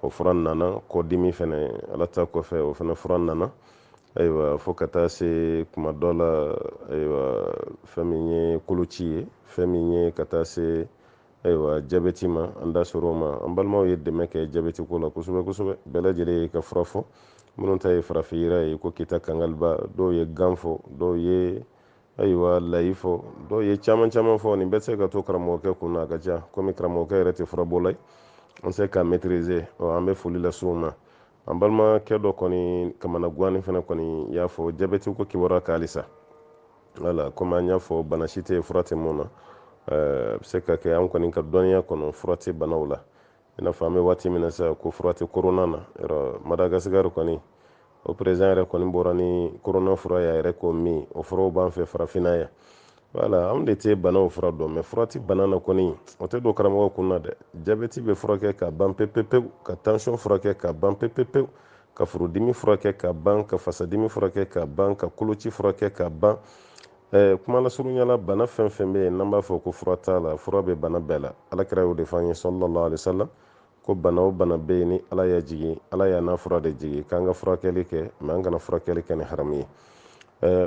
o fura nana kɔdimi fɛnɛ ala ta kɔfɛ o fɛnɛ fura nana ayiwa fo ka taa se kuma dɔ la ayiwa fɛn min ye koloci ye fɛn min ye ka taa se ayiwa jabɛti ma an da sɔrɔ o ma an balimaw ye dɛmɛ kɛ jabɛti ko la kosɛbɛ kosɛbɛ bɛɛ lajɛlen ye ka fura fɔ minnu ta ye farafin yira ye ko kita kangaliba dɔw ye gan fɔ dɔw ye ayiwa layi fɔ dɔw ye caman caman fɔ nin bɛɛ se ka to karamɔgɔkɛ kun na a ka ca komi karamɔgɔkɛ yɛrɛ tɛ furabɔla ye an se ka maîtriser an bɛ foli lase u ma an balimakɛ dɔ kɔni kamana guwani fana kɔni y'a fɔ jabɛti ko kibaruya ka halisa wala komi an y'a fɔ bana si tɛ fura tɛ mun na bɛ se ka kɛ an kɔni ka dɔnniya kɔnɔ fura tɛ banaw la i n'a fɔ an bɛ waati min na sisan ko fura tɛ korona na yɔrɔ Madagascar kɔni o président yɛrɛ kɔni bɔra ni korona fura y'a yɛrɛ ko min o furaw b'an fɛ farafinna yan wala anw de tɛ banaw fura dɔn mɛ fura tɛ bana na kɔni o tɛ don karamɔgɔ kun na dɛ jabɛti bɛ furakɛ ka ban pepepewu ka tension furakɛ ka ban pepepewu ka furudimi furakɛ ka ban ka fasadimi furakɛ ka ban ka koloci furakɛ ka ban kuma lasurunyala bana fɛn fɛn bɛ yen n'an b'a fɔ ko fura t'a la fura bɛ bana bɛɛ la alakira y'o de fɔ an ye sallallahu alaihi wasallam ko bana o bana bɛ yen ni ala y'a jigin ala y'a n'a fura de jigin k'an ka furakɛli kɛ mɛ an kana furakɛli kɛ ni haramu ye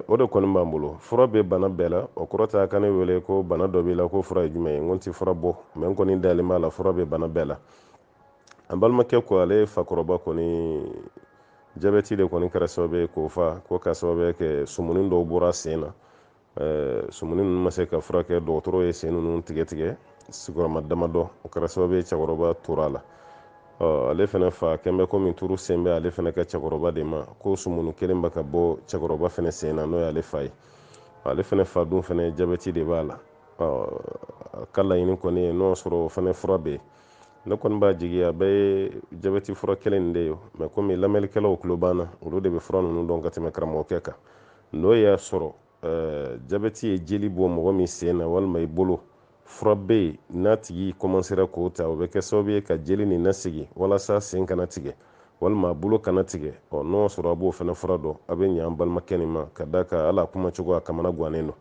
o de kɔni b'an bolo fura bɛ bana bɛɛ la o kɔrɔ tɛ a ka ne wele ko bana dɔ b'i la ko fura ye jumɛn ye n ko n tɛ fura bɔ mɛ n kɔni dalen b'a la fura bɛ bana bɛɛ la an balimakɛ ko ale fakɔrɔba kɔni jabɛti de kɔni kɛra sababu ye k'o fa ko ka sababu kɛ sumuni dɔw bɔra sen na sumuni ninnu ma se ka furakɛ dɔgɔtɔrɔ ye sen ninnu tigɛ tigɛ sigiyɔrɔma damadɔ o kɛra sababu ye cɛkɔrɔba tora a la ale fana fa kɛmɛ komi turu sen bɛ ale fana ka cɛkɔrɔba de ma ko sumuni kelen bɛ ka bɔ cɛkɔrɔba fana sen na n'o y'ale fa ye ale fana fa dun fana jabɛti de b'a la a ka laɲini kɔni ye n'o sɔrɔ o fana fura bɛ yen ne kɔni b'a jigi a bɛɛ ye jabɛti fura kelen nin de ye mɛ komi lamɛnnikɛlaw tulo banna olu de bɛ fura ninnu dɔn ka tɛmɛ karamɔgɔkɛ kan n'o y'a sɔrɔ jabɛti ye jeli bɔ mɔgɔ min sen na walima i bolo fura bɛ yen n'a tigi commencera k'o ta o bɛ kɛ sababu ye ka jeli nin lasigi walasa sen kana tigɛ walima a bolo kana tigɛ n'o sɔrɔ a b'o fana fura dɔn a bɛ ɲɛ an balimakɛ nin ma ka da kan ala kuma cogo a kamana guwanen don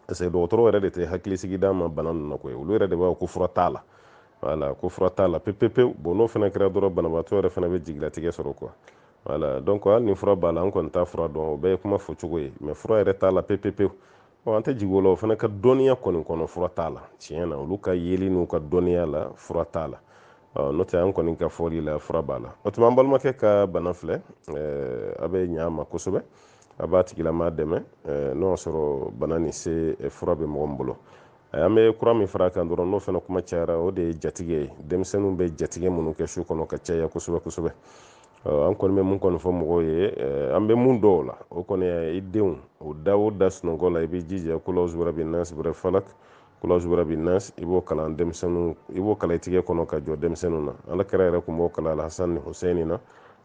parce que dɔgɔtɔrɔ yɛrɛ de tɛ hakilisigi d'a ma bana ninnu na koyi olu yɛrɛ de b'a fɔ ko fura t'a la wala ko fura t'a la pepepewu bon n'o fana kɛra dɔrɔn banabaatɔ yɛrɛ fana bɛ jigilatigɛ sɔrɔ quoi wala donc hali ni fura b'a la an kɔni t'a fura dɔn o bɛɛ ye kuma fɔ cogo ye mɛ fura yɛrɛ t'a la pepepewu an tɛ jigi o la o fana ka dɔnniya kɔni kɔnɔ fura t'a la tiɲɛ na olu ka yeli n'u ka dɔnniya la fura t'a la n'o tɛ an kɔni ka fɔli la fura b'a la o tuma an balimakɛ ka bana filɛ a bɛ ɲɛ a ma kosɛbɛ a b'a tigilama dɛmɛ n'o y'a sɔrɔ bana nin se fura bɛ mɔgɔ min bolo an bɛ kura min fara kan dɔrɔn n'o fana kuma cayara o de ye jatigɛ ye denmisɛnninw bɛ jatigɛ minnu kɛ su kɔnɔ ka caya kosɛbɛ kosɛbɛ an kɔni bɛ mun kɔni fɔ mɔgɔw ye an bɛ mun dɔw la o kɔni i denw o da sunɔgɔ la i bɛ jija kulauzubira bin nas bɛrɛ falak kulauzubira bin nas i b'o kalan denmisɛnninw i b'o kalan i tigɛ kɔnɔ ka jɔ denmisɛnninw na ala kɛra yɛrɛ tun b'o kalan alhasan ni husɛni na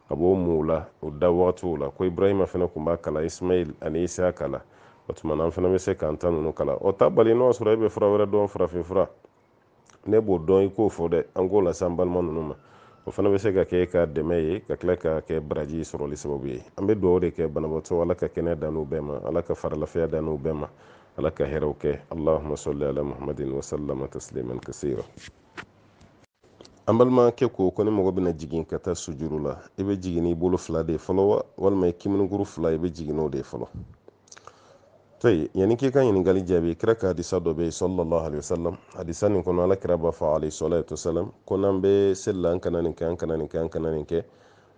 a b'o mun o la o da wagatiw la ko ibrahima fana tun b'a kalan ismail ani isa kalan o tuma an fana bɛ se k'an ta ninnu kalan o ta bali n'o sɔrɔ e bɛ fura wɛrɛ dɔn farafin fura ne b'o dɔn i k'o fɔ dɛ an k'o lase an balima ninnu ma o fana bɛ se ka kɛ ka dɛmɛ ye ka tila ka kɛ baraji sɔrɔli sababu ye an bɛ dugawu de kɛ banabaatɔ ala ka kɛnɛya dan n'u bɛɛ ma ala ka faralafiya dan n'u bɛɛ ma ala ka hɛrɛw kɛ allahumma salli ala muhammadin wa sallama tasliman kasira an balimakɛ ko ko ni mɔgɔ bɛna jigin ka taa sujuru la i bɛ jigin n'i bolo fila de fɔlɔ wa walima i kiminiguru fila i bɛ jigin n'o de fɔlɔ tayi yani k'i ka ɲininkali jaabi kira ka hadisa dɔ bɛ yen sallallahu alaihi wasallam hadisa nin kɔnɔ ala kira b'a fɔ alayhi salatu wasalam ko n'an bɛ seli la an kana nin kɛ an kana nin kɛ an kana nin kɛ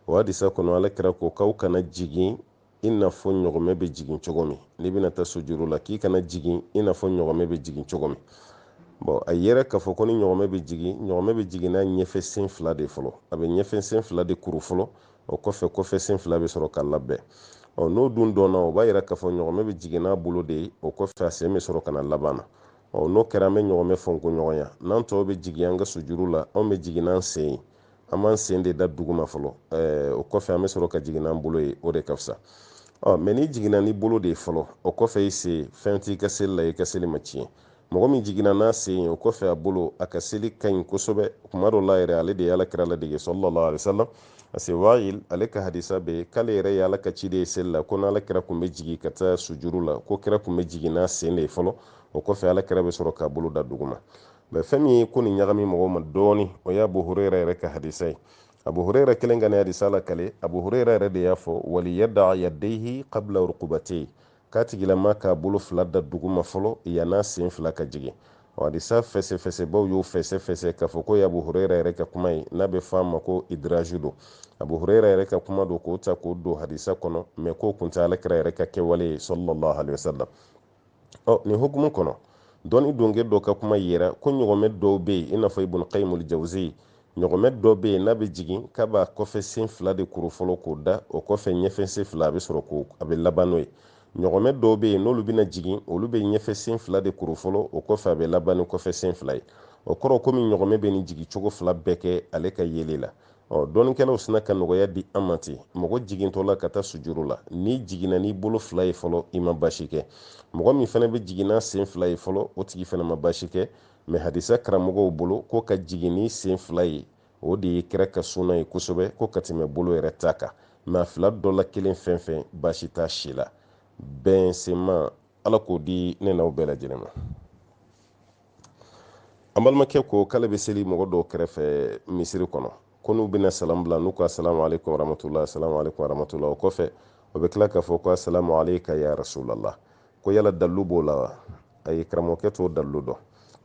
o hadisa kɔnɔ ala kira ko k'aw kana jigin i n'a fɔ ɲɔgɔmɛ bɛ jigin cogo min n'i bɛna taa sujuru la k'i kana jigin i n'a fɔ ɲɔgɔmɛ bɛ jigin cogo min bon a yɛrɛ k'a fɔ ko ni ɲɔgɔmɛ bɛ jigin n'a ɲɛfɛ sen fila de fɔlɔ a bɛ ɲɛfɛ sen fila de kuru fɔlɔ o kɔfɛ sen fila bɛ sɔrɔ ka labɛn n'o dun dɔnna o b'a yira k'a fɔ ɲɔgɔmɛ bɛ jigin n'a bolo de ye o kɔfɛ a sen bɛ sɔrɔ ka na laban na n'o kɛra an bɛ ɲɔgɔmɛ fɔnko ɲɔgɔnya n'an tɔw bɛ jigin an ka sujuru la anw bɛ jigin n'an sen ye an b'an sen de da duguma fɔlɔ o kɔfɛ an bɛ sɔrɔ ka jigin n'an bolo ye o de ka fisa mɛ n'i jiginna n'i bolo de ye fɔlɔ o kɔfɛ i sen fɛn t'i ka seli la i ka seli ma tiɲɛ mɔgɔ min jiginna n'a sen ye o kɔfɛ a bolo a ka seli ka ɲi kosɛbɛ kuma dɔ la yɛrɛ ale de ye ala kira ladege sallallahu alaihi wasallam parce que wa'il ale ka hadisa bɛ k'ale yɛrɛ ye ala ka ci de ye seli la ko n'ala kira tun bɛ jigin ka taa sujuru la ko kira tun bɛ jigin n'a sen de ye fɔlɔ o kɔfɛ ala kira bɛ sɔrɔ k'a bolo da duguma mɛ fɛn min ye ko nin ɲagami mɔgɔw ma dɔɔni o y'a Abu Hurayra yɛrɛ ka hadisa ye abu huraira kelen gane hadisa la kale abu huraira yɛrɛ de y'a fɔ wali yada yadayhi qabla rukubati k'a tigilama k'a bolo fila da duguma fɔlɔ yan'a sen fila ka jigin hadisa fɛsɛfɛsɛbaw y'o fɛsɛfɛsɛ k'a fɔ ko ye abu huraira yɛrɛ ka kuma ye n'a bɛ fɔ a ma ko idraju don abu huraira yɛrɛ ka kuma don k'o ta k'o don hadisa kɔnɔ mɛ k'o kun tɛ alakira yɛrɛ ka kɛwale ye sallallahu alaihi wasallam nin hukumu kɔnɔ dɔnni donke dɔ ka kuma yira ko ɲɔgɔnmɛ dɔw bɛ yen i n'a fɔ ibn qayyim al-jawzi ɲɔgɔnmɛ dɔ bɛ yen n'a bɛ jigin k'a b'a kɔfɛ sen fila de kuru fɔlɔ k'o da o kɔfɛ ɲɛfɛ sen fila a bɛ sɔrɔ ko a bɛ laban n'o ye ɲɔgɔnmɛ dɔw bɛ yen n'olu bɛna jigin olu bɛ ɲɛfɛ sen fila de kuru fɔlɔ o kɔfɛ a bɛ laban ni kɔfɛ sen fila ye o kɔrɔ komi ɲɔgɔnmɛ bɛ nin jigin cogo fila bɛɛ kɛ ale ka yeli la dɔnnikɛlaw sina ka nɔgɔya di an ma ten mɔgɔ jigintɔ la ka taa sujuru la n'i jiginna n'i bolo fila ye fɔlɔ i ma basi kɛ mɔgɔ min fana bɛ jigin n'a sen fila ye fɔlɔ o tigi fana ma basi kɛ mɛ hadisa karamɔgɔw bolo ko ka jigin ni sen fila ye o de ye kɛra ka sunna ye kosɛbɛ ko ka tɛmɛ bolo yɛrɛ ta kan mɛ a fila dɔ la kelen fɛn fɛn basi t'a si la bɛnsema ala k'o di ne n'aw bɛɛ lajɛlen ma an balimakɛ ko k'ale bɛ seli mɔgɔ dɔw kɛrɛfɛ misiri kɔnɔ ko n'u bɛna salamu bila n'u ko asalamu aleykum warahmatullahi asalamu aleykum warahmatullahi o kɔfɛ o bɛ tila k'a fɔ ko asalamu aleyka ya rasulallah ko yala dalu b'o la wa ayi karamɔgɔkɛ t'o dalu dɔn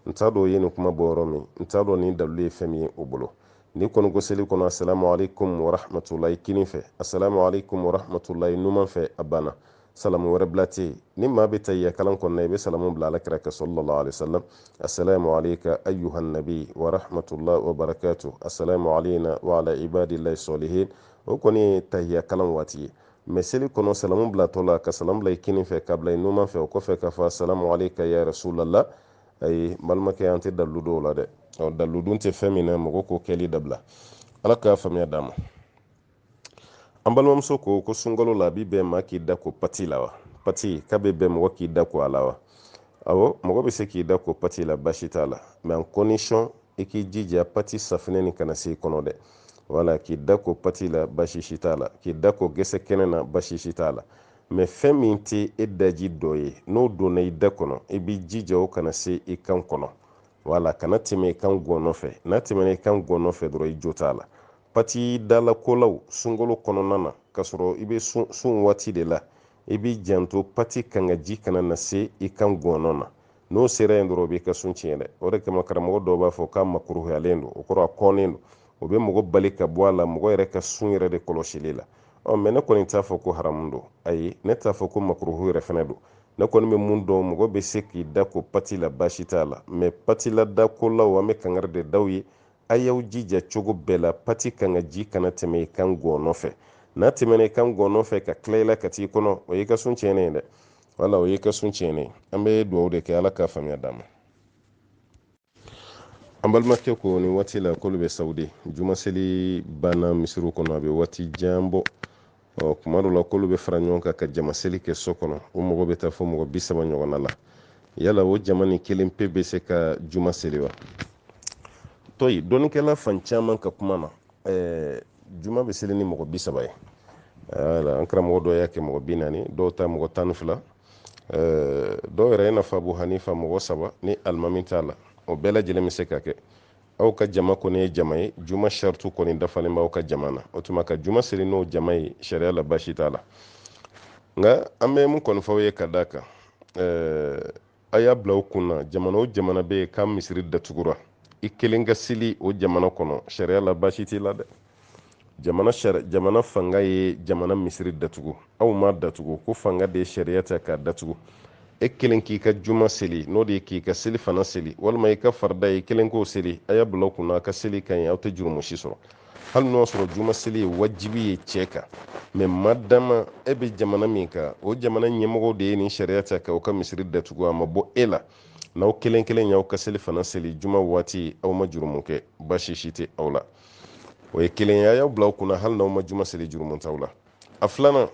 n t'a dɔn o ye nin kuma bɔ yɔrɔ min n t'a dɔn nin dalu ye fɛn min ye o bolo ni kɔni ko seli kɔnɔ asalamu aleykum warahmatullahi kini fɛ asalamu aleykum warahmatullahi numan fɛ a banna salamu wɛrɛ bila tɛ yen ni maa bɛ tahiyya kalan kɔnɔna i bɛ salamu bila alakira kan sallallahu alaihi wasallam assalamu alayka ayyuhan nabi wa rahmatullahi wa barakatuh assalamu alayna wa ala ibadillahi salihin o kɔni ye tahiyya kalan waati ye mɛ seli kɔnɔ salamu bilatɔ la ka salamu bila i kini fɛ ka bila i numan fɛ o kɔfɛ ka fɔ assalamu alayka ya rasulallah ayi balimakɛ an tɛ dalu dɔw la dɛ dalu dun tɛ fɛn min na mɔgɔ k'o kɛli dabila ala k'a faamuya d'a ma an balimamuso ko sunkalo la a bi bɛn maa k'i da ko pati la wa pati k'a bɛ bɛn mɔgɔ k'i da ko a la wa awɔ mɔgɔ bɛ se k'i da ko pati la basi t'a la mɛ en condition i k'i jija pati safinɛ nin kana se i kɔnɔ dɛ wala k'i da ko pati la basi si t'a la k'i da ko gɛsɛ kɛnɛ na basi si t'a la mɛ fɛn min tɛ e daji dɔ ye n'o donna i da kɔnɔ i b'i jija o kana se i kan kɔnɔ wala kana tɛmɛ i kan gɔnɔ fɛ n'a tɛmɛna i kan gɔnɔ fɛ dɔrɔn i jo t'a la pati dalakolaw sunkalo kɔnɔna na k'a sɔrɔ i bɛ sun waati de la i b'i janto pati kan ka ji kana na se i kan gɔnɔ na n'o sera yen dɔrɔn o b'i ka sun tiɲɛ dɛ o de kama karamɔgɔ dɔw b'a fɔ k'a makuruhuyalen don o kɔrɔ a kɔnnen don o bɛ mɔgɔ bali ka bɔ a la mɔgɔ yɛrɛ ka sun yɛrɛ de kɔlɔsili la mɛ ne kɔni t'a fɔ ko haramu don ayi ne t'a fɔ ko makuruhu yɛrɛ fɛnɛ don ne kɔni bɛ mun dɔn mɔgɔ bɛ se k'i da ko pati la basi t'a la mɛ pati la dakolaw an bɛ kangari de daw ye a y'aw jija cogo bɛɛ la pati kan ka ji kana tɛmɛ i kan gɔnɔ fɛ n'a tɛmɛna i kan gɔnɔ fɛ ka tila i la ka t'i kɔnɔ o y'i ka sun tiɲɛnen ye dɛ wala o y'i ka sun tiɲɛnen ye an bɛ dugawu de kɛ ala k'a faamuya d'a ma an balimakɛ ko nin waati la k'olu bɛ sawudi jumaseli banna misiriw kɔnɔ a bɛ waati jan bɔ kuma dɔ la k'olu bɛ fara ɲɔgɔn kan ka jamaseli kɛ so kɔnɔ o mɔgɔ bɛ taa fɔ mɔgɔ 30 ɲɔgɔnna la yala o jama ni kelen pe bɛ se ka juma seli wa tɔyi dɔnnikɛla fan caman ka kuma na juma bɛ seli ni mɔgɔ 30 ye an karamɔgɔ dɔ y'a kɛ mɔgɔ 40 dɔw ta mɔgɔ 12 dɔw yɛrɛ i n'a fɔ abu hanifa mɔgɔ 3 ni alimami t'a la o bɛɛ lajɛlen bɛ se ka kɛ aw ka jama kɔni ye jama ye juma shartu kɔni dafalen b'aw ka jama na o tuma ka juma seli n'o jama ye sariya la basi t'a la nka an bɛ mun kɔni fɔ aw ye ka d'a kan a y'a bila aw kun na jamana o jamana bɛ yen k'a misiri datugura i kelen ka seli o jamana kɔnɔ sariya la basi t'i la dɛ jamana fanga ye jamana misiri datugu aw ma datugu ko fanga de ye sariya ta k'a datugu e kelen k'i ka juma seli n'o de ye k'i ka seli fana seli walima i ka farida ye kelen k'o seli a y'a bila kunna a ka seli ka ɲi aw tɛ jurumu si sɔrɔ hali n'o y'a sɔrɔ juma seli ye wajibi ye cɛ kan mɛ madama e bɛ jamana min kan o jamana ɲɛmɔgɔw de ye nin sariya ta ka o ka misiri datugu a ma bɔ e la n'aw kelen kelen y'aw ka seli fana seli juma waati aw ma jurumu kɛ basi si tɛ aw la o ye kelen ye a y'aw bila kunna hali n'aw ma juma seli jurumu t'aw la a filanan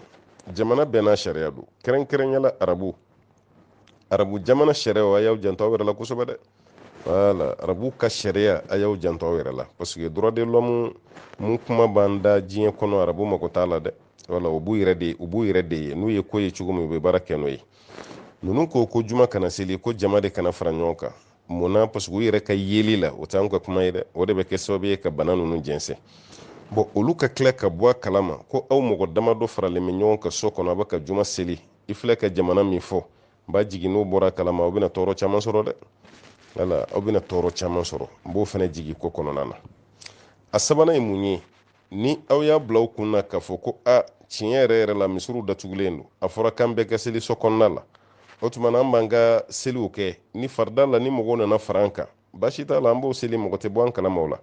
jamana bɛɛ n'a sariya don kɛrɛnkɛrɛnyala arabu jamana sariya a y'aw janto aw yɛrɛ la kosɛbɛ dɛ wala arabu ka sariya a y'aw janto aw yɛrɛ la parce que droit de l'homme mun kuma b'an da diɲɛ kɔnɔ arabu mako t'a la dɛ wala u b'u yɛrɛ de ye n'u ye ko ye cogo min u bɛ baara kɛ n'o ye ninnu ko juma kana seli ko jama de kana fara ɲɔgɔn kan mun na parce que u yɛrɛ ka yeli la o t'anw ka kuma ye dɛ o de bɛ kɛ sababu ye ka bana ninnu jɛnsɛn bon olu ka tila ka bɔ a kalama ko aw mɔgɔ dama dɔ faralen bɛ ɲɔgɔn ka so kɔnɔ a bɛ ka juma seli i filɛ ka jamana min fɔ n b'a jigin n'o bɔra a kalama aw bɛna tɔɔrɔ caman sɔrɔ dɛ wala aw bɛna tɔɔrɔ caman sɔrɔ n b'o fana jigin ko kɔnɔna na a sabanan ye mun ye ni aw y'a bila aw kun na k'a fɔ ko a tiɲɛ yɛrɛ yɛrɛ la misiriw datugulen don a fɔra k'an bɛɛ ka seli so kɔnɔna la o tuma na an b'an ka seliw kɛ ni farida la ni mɔgɔw nana fara an kan baasi t'a la an b'o seli mɔgɔ tɛ bɔ an kalama o la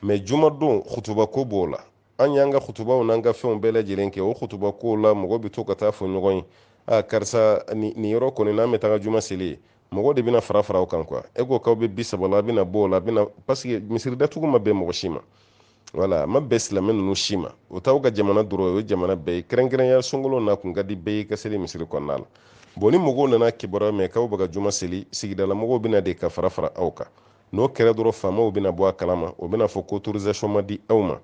mɛ juma don kutuba ko b'o la an y'an ka kutubaw n'an ka fɛnw bɛɛ lajɛlen kɛ o kutuba ko la mɔgɔ bɛ to ka taa fɔ ɲɔgɔn ye a karisa nin yɔrɔ kɔni n'an bɛ taga juma seli ye mɔgɔ de bɛna fara fara aw kan quoi e ko k'aw bɛ 30 la a bɛna bɔ o la a bɛna parce que misiri datugu ma bɛn mɔgɔ si ma wala ma bɛɛ silamɛ ninnu si ma o t'aw ka jamana dɔrɔn o ye jamana bɛɛ ye kɛrɛnkɛrɛnya sunkalo n'a kun ka di bɛɛ ye ka seli misiri kɔnɔna la bon ni mɔgɔw nana kibaruya mɛn k'aw bɛ ka juma seli sigidala mɔgɔw bɛna de ka fara fara aw kan n'o kɛra dɔrɔn faamaw bɛna bɔ a kalama o bɛna fɔ ko autorisation ma di aw ma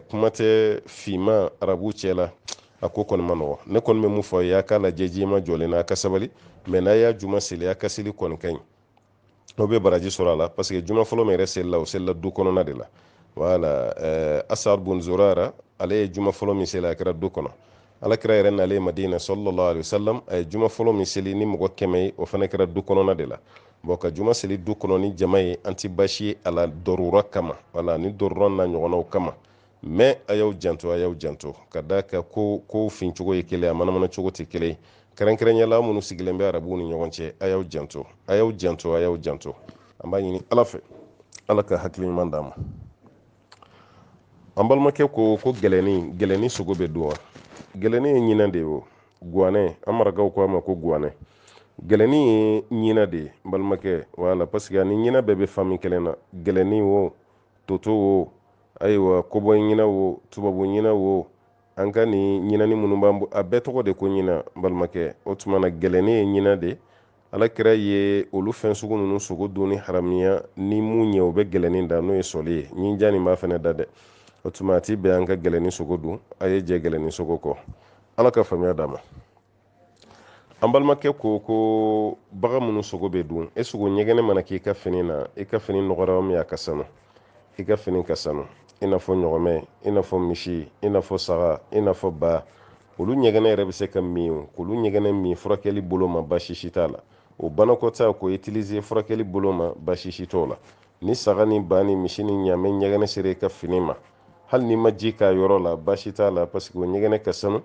kuma tɛ finma arabu cɛ la a ko kɔni ma nɔgɔ ne kɔni bɛ mun fɔ a ye a k'a lajɛ jiyɛma jɔlen na a ka sabali mɛ n'a y'a juma seli a ka seli kɔni ka ɲi aw bɛ baraji sɔrɔ a la parce que juma fɔlɔ min yɛrɛ selila o selila du kɔnɔna de la wala asar bun zurara ale ye juma fɔlɔ min seli a kɛra du kɔnɔ alakira yɛrɛ nalen madina sallallahu alaihi wasallam a ye juma fɔlɔ min seli ni mɔgɔ 100 ye o fana kɛra du kɔnɔna de la bon ka juma seli du kɔnɔ ni jama ye an ti baasi ye a la dɔrura kama wala ni dɔrura n'a ɲɔgɔnnaw kama mais a y'aw janto ka da ka ko fin cogo ye kelen a manamana cogo tɛ kelen ye kɛrɛnkɛrɛnyala minnu sigilen bɛ arabuw ni ɲɔgɔn cɛ a y'aw janto an b'a ɲini ala fɛ ala ka hakili ɲuman d'an ma an balimakɛ ko gɛlɛni sogo bɛ dun wa gɛlɛni ye ɲinɛ de ye o guwanɛ an marakaw ko a ma ko guwanɛ gɛlɛni ye ɲinɛ de ye n balimakɛ wala parce que ani ɲinɛ bɛɛ bɛ fami kelen na gɛlɛni wo toto wo ayiwa kɔbɔ ɲinɛ wo tubabu ɲinɛ wo an ka ni ɲinɛni minnu b'an a bɛɛ tɔgɔ de ko ɲinɛ n balimakɛ o tuma na gɛlɛni ye ɲinɛ de alakira ye olu fɛn sugu ninnu sogo dun ni haramiya ni mun ye o bɛ gɛlɛni da n'o ye sɔli ye ɲinja nin b'a fɛnɛ da dɛ o tuma a ti bɛn an ka gɛlɛni sogo dun a ye jɛ gɛlɛni sogo kɔ ala ka faamuya d'a ma an balimakɛ ko bagan minnu sogo bɛ dun e sogo ɲɛgɛnɛ mana k'i ka fini na i ka fini nɔgɔra min a ka sanu i ka fini ka sanu i n'a fɔ ɲɔgɔmɛ i n'a fɔ misi i n'a fɔ saga i n'a fɔ ba olu ɲɛgɛnɛ yɛrɛ bɛ se ka min k'olu ɲɛgɛnɛ min furakɛli bolo ma baasi si t'a la o banakɔtaa ko utiliser furakɛli bolo ma baasi si t'o la ni saga ni ba ni misi ni ɲaamɛ ɲɛgɛnɛ sera i ka fini ma hali ni ma ji k'a yɔrɔ la baasi t'a la parce que o ɲɛgɛnɛ ka sanu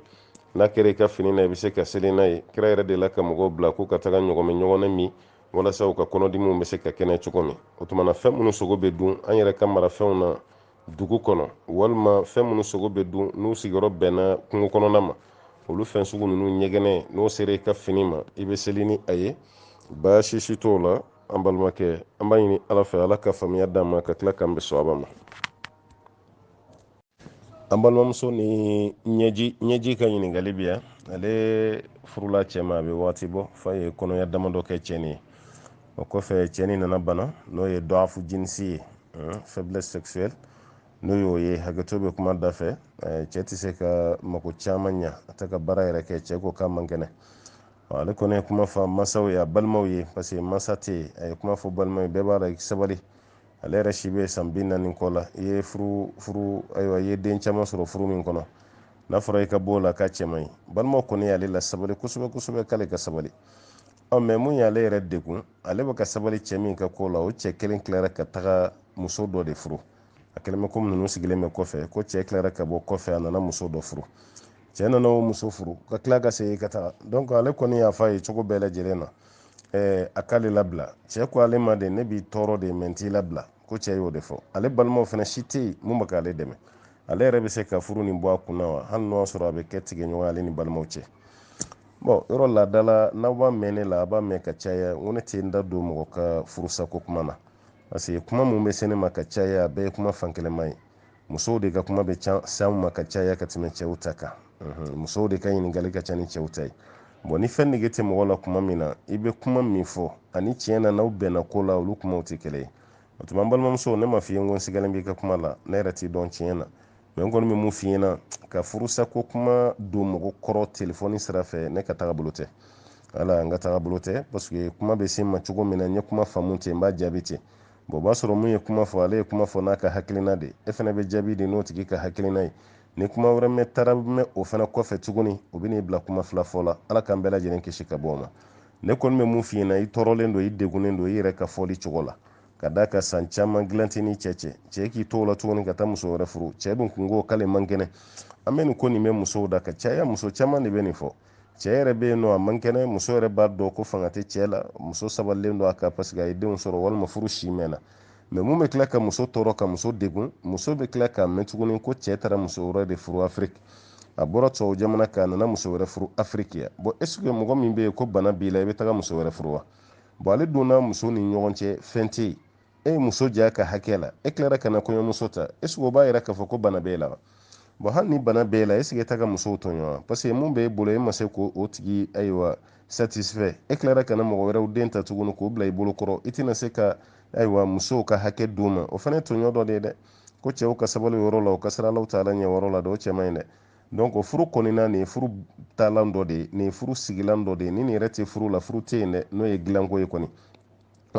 n'a kɛra i ka fini na i bɛ se ka seli n'a ye kira yɛrɛ de la ka mɔgɔw bila k'u ka taga ɲɔgɔnɛ min walasa u ka kɔnɔdimiw bɛ se ka kɛnɛ cogo min o tuma na fɛn minnu sogo bɛ dun an yɛrɛ ka marafɛnw na dugu kɔnɔ walima fɛn minnu sogo bɛ dun n'u sigiyɔrɔ bɛnna kungo kɔnɔna ma olu fɛn sugu ninnu ɲɛgɛnɛ n'o sera i ka fini ma i bɛ seli ni a ye baasi si t'o la an balimakɛ an b'a ɲini ala fɛ ala ka faamuya d'an ma ka tila k'an bɛ sɔn ma an balimamuso ni ɲɛji ka ɲininkali bi yan ale furula cɛ ma a bɛ waati bɔ fa ye kɔnɔya damadɔ kɛ cɛni ye o kɔfɛ cɛni nana bana n'o ye dɔafu jinsi ye faiblesse sexuelle n'o y'o ye hakɛto bɛ kuma da fɛ cɛ tɛ se ka mako caman ɲa a tɛ ka baara yɛrɛ kɛ cɛ ko k'a man kɛnɛ ale kɔni ye kuma fɔ mansaw ye a balimaw ye parce que mansa tɛ yen a ye kuma fɔ balimaw ye bɛɛ b'a la sabali ale yɛrɛ si bɛ san 40 kɔ la i ye furu ayiwa i ye den caman sɔrɔ furu min kɔnɔ n'a fɔra i ka bɔ o la k'a cɛ man ɲi balimaw kɔni y'ale la sabali kosɛbɛ k'ale ka sabali mɛ mun y'ale yɛrɛ degun ale bɛ ka sabali cɛ min ka ko la o cɛ kelen tilara ka taga muso dɔ de furu a kɛlen bɛ komi ninnu sigilen bɛ kɔfɛ ko cɛ tilara ka bɔ kɔfɛ a nana muso dɔ furu cɛ nana o muso furu ka tila ka segin ka taga donc ale kɔni y'a fɔ a ye cogo bɛɛ lajɛlen na a k'ale labila cɛ ko ale ma de ne b'i tɔɔrɔ de mɛ n t'i labila ko cɛ y'o de fɔ ale balimaw fana si tɛ yen mun bɛ k'ale dɛmɛ ale yɛrɛ bɛ se ka furu nin bɔ a kunna wa hali n'o y'a sɔrɔ a bɛ kɛ tigɛɲɔgɔn ale ni balimaw cɛ bon yɔrɔ laadala n'aw b'a mɛn ne la a b'a mɛn ka caya n ko ne tɛ n da don mɔgɔ ka furusako kuma na parce que kuma mun bɛ se ne ma ka caya a bɛɛ ye kuma fankɛlɛma ye musow de ka kuma bɛ s'anw ma ka caya ka tɛmɛ cɛw ta kan musow de ka ɲininkali ka ca ni cɛw ta ye bon ni fɛn nege tɛ mɔgɔ la kuma min na i bɛ kuma min fɔ ani tiɲɛ na n'aw bɛnna ko la olu kumaw tɛ kelen ye o tuma n balimamuso ne ma f'i ye n ko n sigalen b'i ka kuma la ne yɛrɛ t'i dɔn tiɲɛ na mɛ n kɔni bɛ mun f'i ɲɛna ka furusako kuma don mɔgɔ kɔrɔ telefɔni sira fɛ ne ka taga bolo tɛ ala n ka taga bolo tɛ parce que kuma bɛ se ma cogo min na n ye kuma faamu ten n b'a jaabi ten bon b'a sɔrɔ mun ye kuma fɔ ale ye kuma fɔ n'a ka hakilina de e fana bɛ jaabi di n'o tigi ka hakilina ye ni kuma wɛrɛ mɛ taara mɛ o fana kɔfɛ tuguni o bɛ n'i bila kuma fila fɔ la ala k'an bɛɛ lajɛlen kisi ka bɔ o ma ne kɔni bɛ mun f'i ɲɛna i tɔɔrɔlen don i degunnen don i yɛrɛ ka fɔli cogo la ka d'a kan san caman dilan tɛ ni cɛ k'i to o la tuguni ka taa muso wɛrɛ furu cɛ dun kun ko k'ale man kɛnɛ an bɛ nin ko nin bɛ musow da ka caya muso caman de bɛ nin fɔ cɛ yɛrɛ bɛ yen nɔ a man kɛnɛ muso yɛrɛ b'a dɔn ko fanga tɛ cɛ la muso sabalilen don a kan parce que a ye denw sɔrɔ walima furu si mɛnna mɛ mun bɛ tila ka muso tɔɔrɔ ka muso degun muso bɛ tila k'a mɛn tuguni ko cɛ taara muso wɛrɛ de furu afiriki a bɔra tubabu jamana kan a nana muso wɛrɛ furu afiriki yan bon est ce que mɔgɔ min bɛ yen ko bana b'i la i bɛ taga muso wɛrɛ furu wa bon ale donna muso ni ɲɔgɔn cɛ fɛn tɛ yen e ye muso jɛ a ka hakɛ la e tilara ka na kɔɲɔmuso ta est ce que o b'a yira k'a fɔ ko bana b'e la wa bon hali ni bana b'e la est ce que e taga musow tɔɲɔ wa parce que mun b'e bolo e ma se k'o tigi ayiwa satisfait e tilara ka na mɔgɔ wɛrɛw den ta tuguni k'o bila i bolo kɔrɔ i tɛna se ka ayiwa musow ka hakɛ d'u ma o fana ye tɔɲɔ dɔ de ye dɛ ko cɛw ka sabali o yɔrɔ la o ka sira Alahu taala ɲɛ o yɔrɔ la dɛ o cɛ man ɲi dɛ donc furu kɔnɔna nin ye furu taalan dɔ de ye nin ye furu sigilan dɔ de ye ni nin yɛrɛ tɛ furu la furu tɛ yen dɛ n'o ye dilanko ye kɔni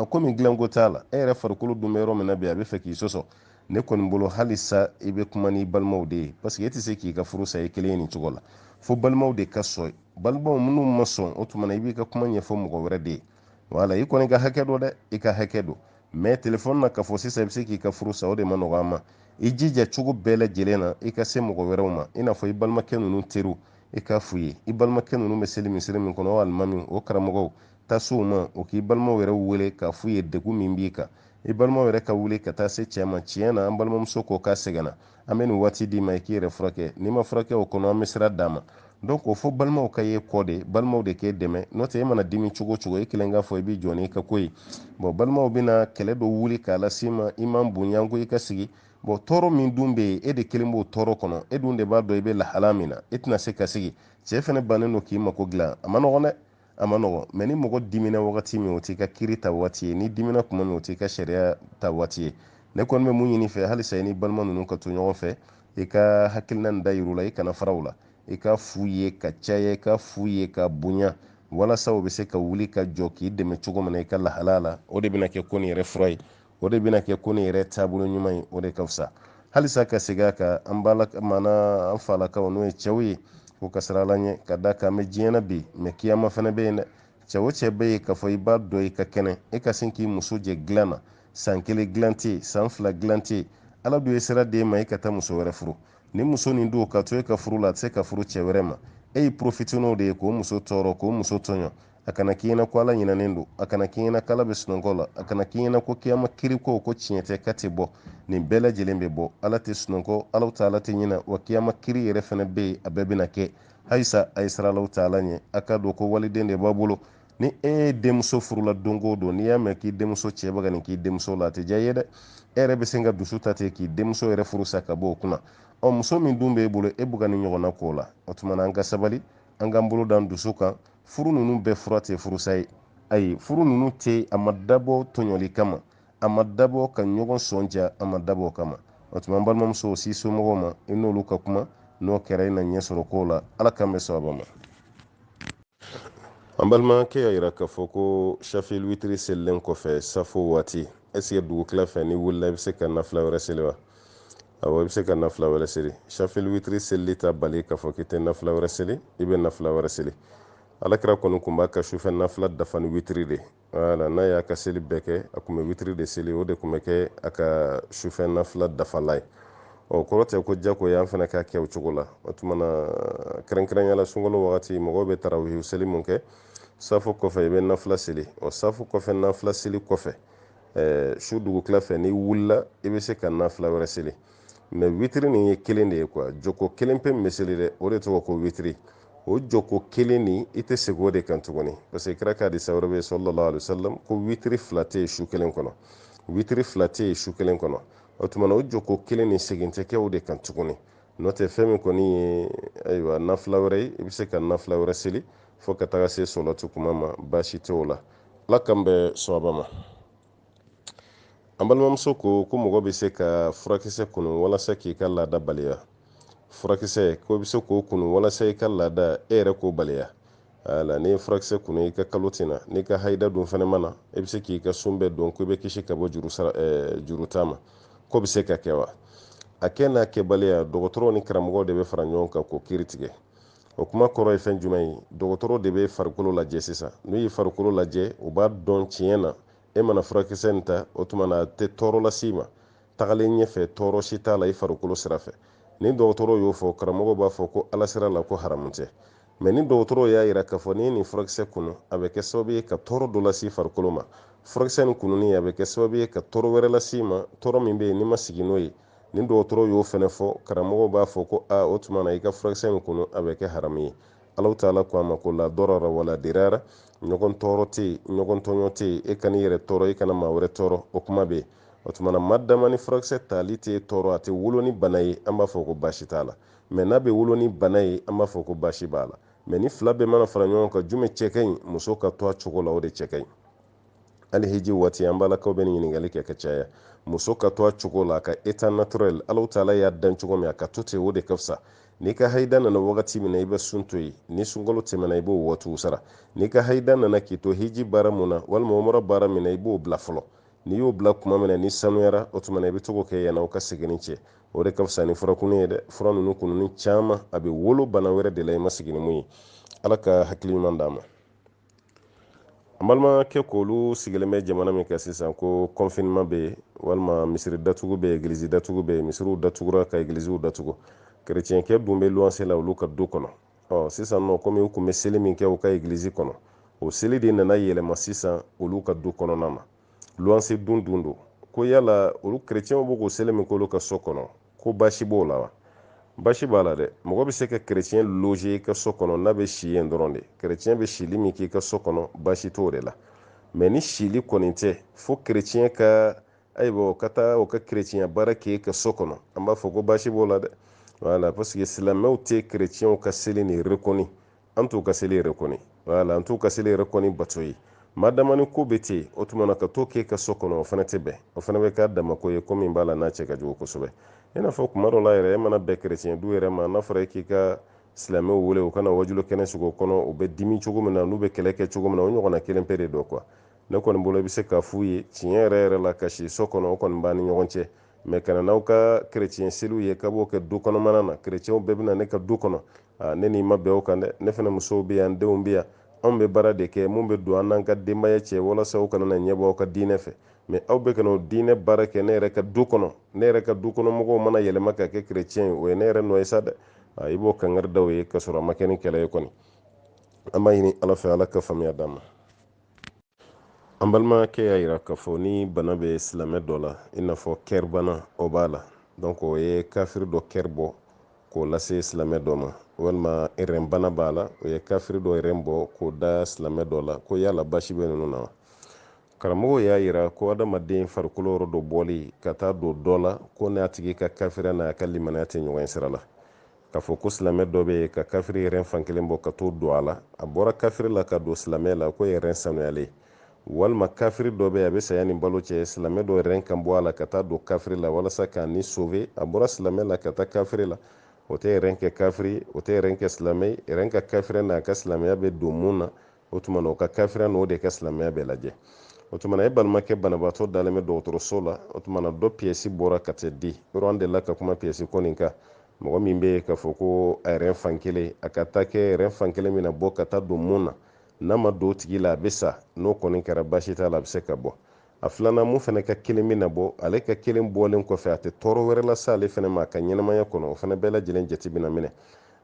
komi dilanko t'a la e yɛrɛ farikolo dun bɛ yɔrɔ min na bi a bɛ fɛ k'i sɔsɔ ne kɔni bolo halisa i bɛ kuma n'i balimaw de ye parce que e tɛ se k'i ka furu sa i kelen ye nin cogo la fo balimaw de ka sɔn balimaw minnu ma sɔn o tuma na i b'i ka kuma ɲɛfɔ mɔgɔ wɛrɛ de ye wala i kɔni ka hakɛ dɔ dɛ i ka hakɛ dɔ mɛ telefɔni na k'a fɔ sisan i bɛ se k'i ka furu sa o de ma nɔgɔ an ma i jija cogo bɛɛ lajɛlen na i ka se mɔgɔ wɛrɛw ma i n'a fɔ i balimakɛ ninnu teriw i k'a f'u ye i balimakɛ ninnu bɛ seli misiri min kɔnɔ o alimami o karamɔgɔw taa se u ma o k'i balimaw yɛrɛ wele k'a f'u ye degun min b'i kan i balimaw yɛrɛ ka wuli ka taa se cɛ ma tiɲɛ na an balimamuso ko k'a sɛgɛnna an bɛ nin waati d'i ma i k'i yɛrɛ furakɛ n'i ma furakɛ o kɔnɔ an bɛ sira d'a ma donc o fɔ balimaw ka ye kɔ de balimaw de k'e dɛmɛ n'o tɛ e mana dimi cogo o cogo e kelen k'a fɔ i b'i jɔ n'i ka ko ye bon balimaw bɛna kɛlɛ dɔ wuli k'a las'i ma i man bonya ko i ka sigi bon tɔɔrɔ min dun bɛ yen e de kelen b'o tɔɔrɔ kɔnɔ e dun de b'a dɔn i bɛ lahala min na e tɛna se ka sigi cɛ fana bannen don k'i mako dilan a ma nɔgɔn dɛ a ma nɔgɔn mɛ ni mɔgɔ dimina wagati min o t'i ka kiiri ta waati ye ni dimina tuma min o t'i ka sariya ta waati ye ne kɔni bɛ mun ɲini fɛ halisa i ni balima ninnu ka to ɲɔgɔn fɛ i ka hakilina nin da yiru la i kana fara u la i ka f'u ye ka caya i ka f'u ye ka bonya walasa u bɛ se ka wuli ka jɔ k'i dɛmɛ cogo min na i ka lahala la o de bɛna kɛ ko nin yɛrɛ fura ye o de bɛna kɛ ko nin yɛrɛ taabolo ɲuman ye o de ka fisa halisa ka segin a kan an maana an falakaw n'o ye cɛw ye ko ka sira la ɲɛ ka da kan an bɛ diɲɛ na bi mɛ kiyama fana bɛ yen dɛ cɛ o cɛ bɛ yen k'a fɔ i b'a dɔn i ka kɛnɛ e ka sin k'i muso jɛ dilan na san 1 dilan tɛ yen san 2 dilan tɛ yen ala dun ye sira d'e ma e ka taa muso wɛrɛ furu ni muso nin don ka to e ka furu la a tɛ se ka furu cɛ wɛrɛ ma e y'i profite n'o de ye k'o muso tɔɔrɔ k'o muso tɔɲɔ a kana k'i ɲɛna ko ala ɲinɛnen don a kana k'i ɲɛna k'ala bɛ sunɔgɔ la a kana k'i ɲɛna ko kiyama kiri ko tiɲɛ tɛ k'a tɛ bɔ nin bɛɛ lajɛlen bɛ bɔ ala tɛ sunɔgɔ ala taala tɛ ɲinɛ wa kiyama kiri yɛrɛ fana bɛ yen a bɛɛ bɛna kɛ halisa a ye sira alaw taala ɲɛ a ka dɔn ko waliden de b'a bolo ni e ye denmuso furula don o don n'i y'a mɛn k'i denmuso cɛ bɛ ka nin k'i denmuso la a tɛ diya i ye dɛ e yɛrɛ bɛ se ka dusu ta ten k'i denmuso yɛrɛ furu sa ka bɔ o kunna muso min dun b'e bolo e bɛ ka nin ɲɔgɔnna k'o la o tuma na an ka sabali an k'an bolo d'an dusu kan furu ninnu bɛɛ fura tɛ furusa ye ayi furu ninnu tɛ a ma dabɔ tɔɲɔli kama a ma dabɔ ka ɲɔgɔn sɔn diya a ma dabɔ o kama o tuma an balimamuso si somɔgɔw ma i n'olu ka kuma n'o kɛra i na ɲɛ sɔrɔ kow la ala k'an bɛ sababa ma an balimakɛ y'a yira k'a fɔ ko shafil witiri selilen kɔfɛ safo waati est ce que dugutila fɛ ni wulila i bɛ se ka nafila wɛrɛ seli wa awɔ i bɛ se ka nafila wɛrɛ seli shafil witiri selili ta bali k'a fɔ k'i tɛ nafila wɛrɛ seli i bɛ nafila wɛrɛ seli alakira kɔni tun b'a ka sufɛ nafila dafa ni witiri de wala n'a y'a ka seli bɛɛ kɛ a tun bɛ witiri de seli o de tun bɛ kɛ a ka sufɛ nafila dafala ye kɔrɔ tɛ ko jagoya an fana k'a kɛ o cogo la o tuma na kɛrɛnkɛrɛnyala sunkalo wagati mɔgɔw bɛ tarawihi seli mun kɛ safo kɔfɛ i bɛ nafila seli safo kɔfɛ nafila seli kɔfɛ su dugutila fɛ n'i wulila i bɛ se ka nafila wɛrɛ seli mɛ witiri nin ye kelen de ye quoi jɔko kelen pe min bɛ seli dɛ o de tɔgɔ ko witiri o jɔko kelen nin i tɛ segin o de kan tuguni parce que kira ka hadisa wɛrɛ bɛ yen sallallahu alaihi wasallam ko witiri fila tɛ yen su kelen kɔnɔ witiri fila tɛ yen su kelen kɔnɔ o tuma na o jɔko kelen nin segin tɛ kɛ o de kan tuguni n'o tɛ fɛn min kɔni ye ayiwa nafila wɛrɛ ye i bɛ se ka nafila wɛrɛ seli fo ka taga se sɔlɔti kuma ma baasi tɛ o la ala k'an bɛ sababa ma an balimamuso ko mɔgɔ bɛ se ka furakisɛ kunu walasa k'i ka laada baliya furakisɛ ko bɛ se k'o kunu walasa i ka laada e yɛrɛ k'o baliya ala ni furakisɛ kunu i ka kalo tɛna n'i ka haida dun fana mana i bɛ se k'i ka sun bɛɛ dɔn ko i bɛ kisi ka bɔ juru ta ma ko bɛ se ka kɛ wa a kɛ n'a kɛbaliya dɔgɔtɔrɔw ni karamɔgɔw de bɛ fara ɲɔgɔn kan k'o kiiri tigɛ o kuma kɔrɔ ye fɛn jumɛn ye dɔgɔtɔrɔ de bɛ farikolo lajɛ sisan n'u ye farikolo lajɛ u b'a dɔn tiɲɛ na e mana furakisɛ in ta o tuma na a tɛ tɔɔrɔ lase i ma tagalen ɲɛfɛ tɔɔrɔ si t'a la i farikolo sira fɛ ni dɔgɔtɔrɔw y'o fɔ karamɔgɔw b'a fɔ ko ala sira la ko haramu tɛ mɛ ni dɔgɔtɔrɔw y'a yira k'a fɔ n'i ye nin furakisɛ kunu a bɛ kɛ sababu ye ka tɔɔrɔ dɔ lase farikolo ma furakisɛ nin kununi a bɛ kɛ sababu ye ka tɔɔrɔ wɛrɛ lase i ma tɔɔrɔ min bɛ yen n'i ma sigi n'o ye ni dɔgɔtɔrɔw y'o fɛnɛ fɔ karamɔgɔw b'a fɔ ko o tuma na i ka furakisɛ in kunu a bɛ kɛ haramu ye Alahu taala ko a ma ko la dɔrɔra wala dirara ɲɔgɔn tɔɔrɔ tɛ yen ɲɔgɔn tɔɲɔ tɛ yen e kana i yɛrɛ tɔɔrɔ i kana maa wɛrɛ tɔɔrɔ o kuma bɛ yen o tuma na madama ni furakisɛ tali tɛ tɔɔrɔ a tɛ wolo ni bana ye an b'a fɔ ko baasi t'a la mɛ n'a bɛ wolo ni bana ye an b'a fɔ ko baasi b'a la mɛ ni fila bɛɛ mana fara ɲɔgɔn kan jumɛn cɛ ka ɲi muso ka to a cogo la o de cɛ ka ɲi hali hiji waati an balakaw bɛ nin ɲininkali kɛ ka caya muso ka to a cogo la a ka état naturel Alahu taala y'a dan cogo min a ka to ten o de ka fisa n'i ka haida nana wagati min na i bɛ sun to yen ni sunkalo tɛmɛna i b'o waatiw sara n'i ka haida nana k'i to hiji baara mun na walima umra baara min na i b'o bila fɔlɔ n'i y'o bila kuma min na ni sanuyara o tuma na i bɛ to k'o kɛ yanni aw ka segin cɛ o de ka fisa ni furakuni ye dɛ fura ninnu kununi caman a bɛ wolo bana wɛrɛ de la i ma sigi ni mun ye ala ka hakili ɲuman d'a ma an balimakɛ k'olu sigilen bɛ jamana min kan sisan ko confinement bɛ yen walima misiri datugu bɛ yen egilizi datugu bɛ yen misiriw datugura ka egiliziw datugu kerecɛnkɛ dun bɛ luwanse la olu ka du kɔnɔ sisan nɔ komi u tun bɛ seli min kɛ u ka egilizi kɔnɔ o seli de nana yɛlɛma sisan olu ka du kɔnɔna na luwanse dun don ko yala olu kerecɛnw bɛ k'o seli min k'olu ka so kɔnɔ ko baasi b'o la wa baasi b'a la dɛ mɔgɔ bɛ se ka kerecɛn loger i ka so kɔnɔ n'a bɛ si yen dɔrɔn de kerecɛn bɛ sili min k'i ka so kɔnɔ baasi t'o de la mɛ ni sili kɔni tɛ fo kerecɛn ka ayiwa o ka taa o ka kerecɛnya baara k'e ka so kɔnɔ an b'a fɔ ko baasi b'o la dɛ wala parce que silamɛw tɛ kerecɛnw ka seli ni reconi an t'u ka seli reconi wala an t'u ka seli reconi bato ye madama ni ko bɛ ten o tuma na ka to k'e ka so kɔnɔ o fana tɛ bɛn o fana bɛ k'a damako ye ko min b'a la n'a cɛ ka jugu kosɛbɛ i n'a fɔ kuma dɔ la yɛrɛ e mana bɛn kerecɛn du yɛrɛ ma n'a fɔra k'i ka silamɛw wele u kana wajulo kɛnɛ sigi o kɔnɔ u bɛ dimi cogo min na n'u bɛ kɛlɛ kɛ cogo min na o ɲɔgɔnna kelen pe de don quoi ne kɔni bolo i bɛ se k'a f'u ye tiɲɛ yɛrɛ yɛrɛ la ka si so kɔnɔ o kɔni b'a ni ɲɔgɔn cɛ mɛ kana n'aw ka kerecɛn seliw ye k'a b'o kɛ du kɔnɔmana na kerecɛnw bɛɛ bɛ na ne ka du kɔnɔ ne n'i ma bɛn o kan dɛ ne fana musow bɛ yan denw bɛ yan anw bɛ baara de kɛ mun bɛ don an n'an ka denbaya cɛ walasa u kana na ɲɛbɔ aw ka diinɛ fɛ mɛ aw bɛ ka n'o diinɛ baara kɛ ne yɛrɛ ka du kɔnɔ ne yɛrɛ ka du kɔnɔ mɔgɔw mana yɛlɛma ka kɛ kerecɛn ye o ye ne yɛrɛ nɔ ye sa dɛ i b'o kangari da o ye k'a sɔrɔ a ma kɛ ni kɛlɛ ye kɔni an b'a ɲini ala fɛ ala ka faamuya d'an ma an balimakɛ y'a yira k'a fɔ ni bana bɛ silamɛ dɔ la i n'a fɔ kɛri bana o b'a la donc o ye kafiri dɔ kɛri bɔ k'o lase silamɛ dɔ ma walima rɛn bana b'a la o ye kafiri dɔ rɛn bɔ k'o da silamɛ dɔ la ko yala basi bɛ ninnu na wa karamɔgɔw y'a yira ko adamaden farikolo yɔrɔ dɔ bɔli ka taa don dɔ la ko n'a tigi ka kafiriya n'a ka limaniya tɛ ɲɔgɔn sira la k'a fɔ ko silamɛ dɔ bɛ yen ka kafiri rɛn fan kelen bɔ ka t'o don a la a bɔra kafiri la ka don silamɛ la ko ye rɛn sanuyalen walima kafiri dɔ bɛ yen a bɛ saya ni balo cɛ silamɛ dɔ rɛn kan bɔ a la ka taa don kafiri la walasa k'a ni sauver a bɔra silamɛ la ka taa kafiri la o tɛ rɛn kɛ kafiri o tɛ rɛn kɛ silamɛ rɛn ka kafiriya n'a ka silamɛya bɛ don mun na o tuma na o ka kafiriya n'o de ka silamɛya bɛ lajɛ o tuma na e balimakɛ banabaatɔ dalen bɛ dɔgɔtɔrɔso la o tuma na dɔ piyɛsi bɔra ka tɛ di yɔrɔ an delila ka kuma piyɛsi ko nin kan mɔgɔ min bɛ yen k'a fɔ ko a rɛn fan kelen a ka taa kɛ rɛn fan kelen min na bɔ ka taa don mun na n'a ma don o tigi la a bɛ sa n'o kɔni kɛra baasi t'a la a bɛ se ka bɔ a filanan mun fana ka kelen min na bɔ ale ka kelen bɔlen kɔfɛ a tɛ tɔɔrɔ wɛrɛ lase ale fana ma a ka ɲɛnamaya kɔnɔ o fana bɛɛ lajɛlen jate bɛna minɛ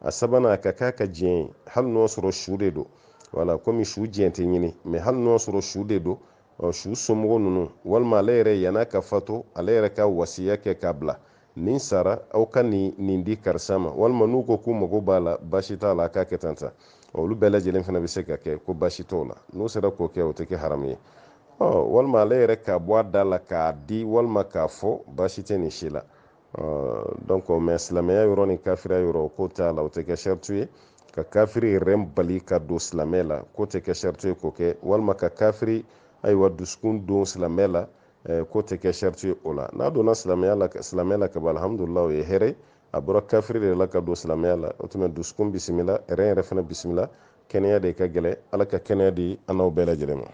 a sabanan a ka k'a ka diɲɛ ye hali n'o sɔrɔ su de don wala komi su diɲɛ tɛ ɲini mɛ hali n'o sɔrɔ su de don su somɔgɔ ninnu walima ale yɛrɛ yan'a ka fatu ale yɛrɛ ka wasiya kɛ k'a bila nin sara aw ka nin di karisa ma walima n'u ko k'u mago b'a la baasi t'a la a k'a kɛ tan tan olu bɛɛ lajɛlen fana bɛ se ka kɛ ko baasi t'o la n'u sera k'o kɛ o tɛ kɛ haramu ye walima ale yɛrɛ k'a bɔ a da la k'a di walima k'a fɔ baasi tɛ nin si la donc mɛ silamɛya yɔrɔ ni kafiriya yɔrɔ k'o t'a la o tɛ kɛ sɛritu ye ka kafiri rɛn bali ka don silamɛ la k'o tɛ kɛ sɛritu ye k'o kɛ walima ka kafiri ayiwa dusukun don silamɛ la k'o tɛ kɛ sɛritu ye o la n'a donna silamɛya la ka ban alhamdulilayi o ye hɛrɛ a bɔra kafiri de la ka don silamɛya la o tuma dusukun bisimila yɛrɛ fana bisimila kɛnɛya de ka gɛlɛ ala ka kɛnɛya di an n'aw bɛɛ lajɛlen ma.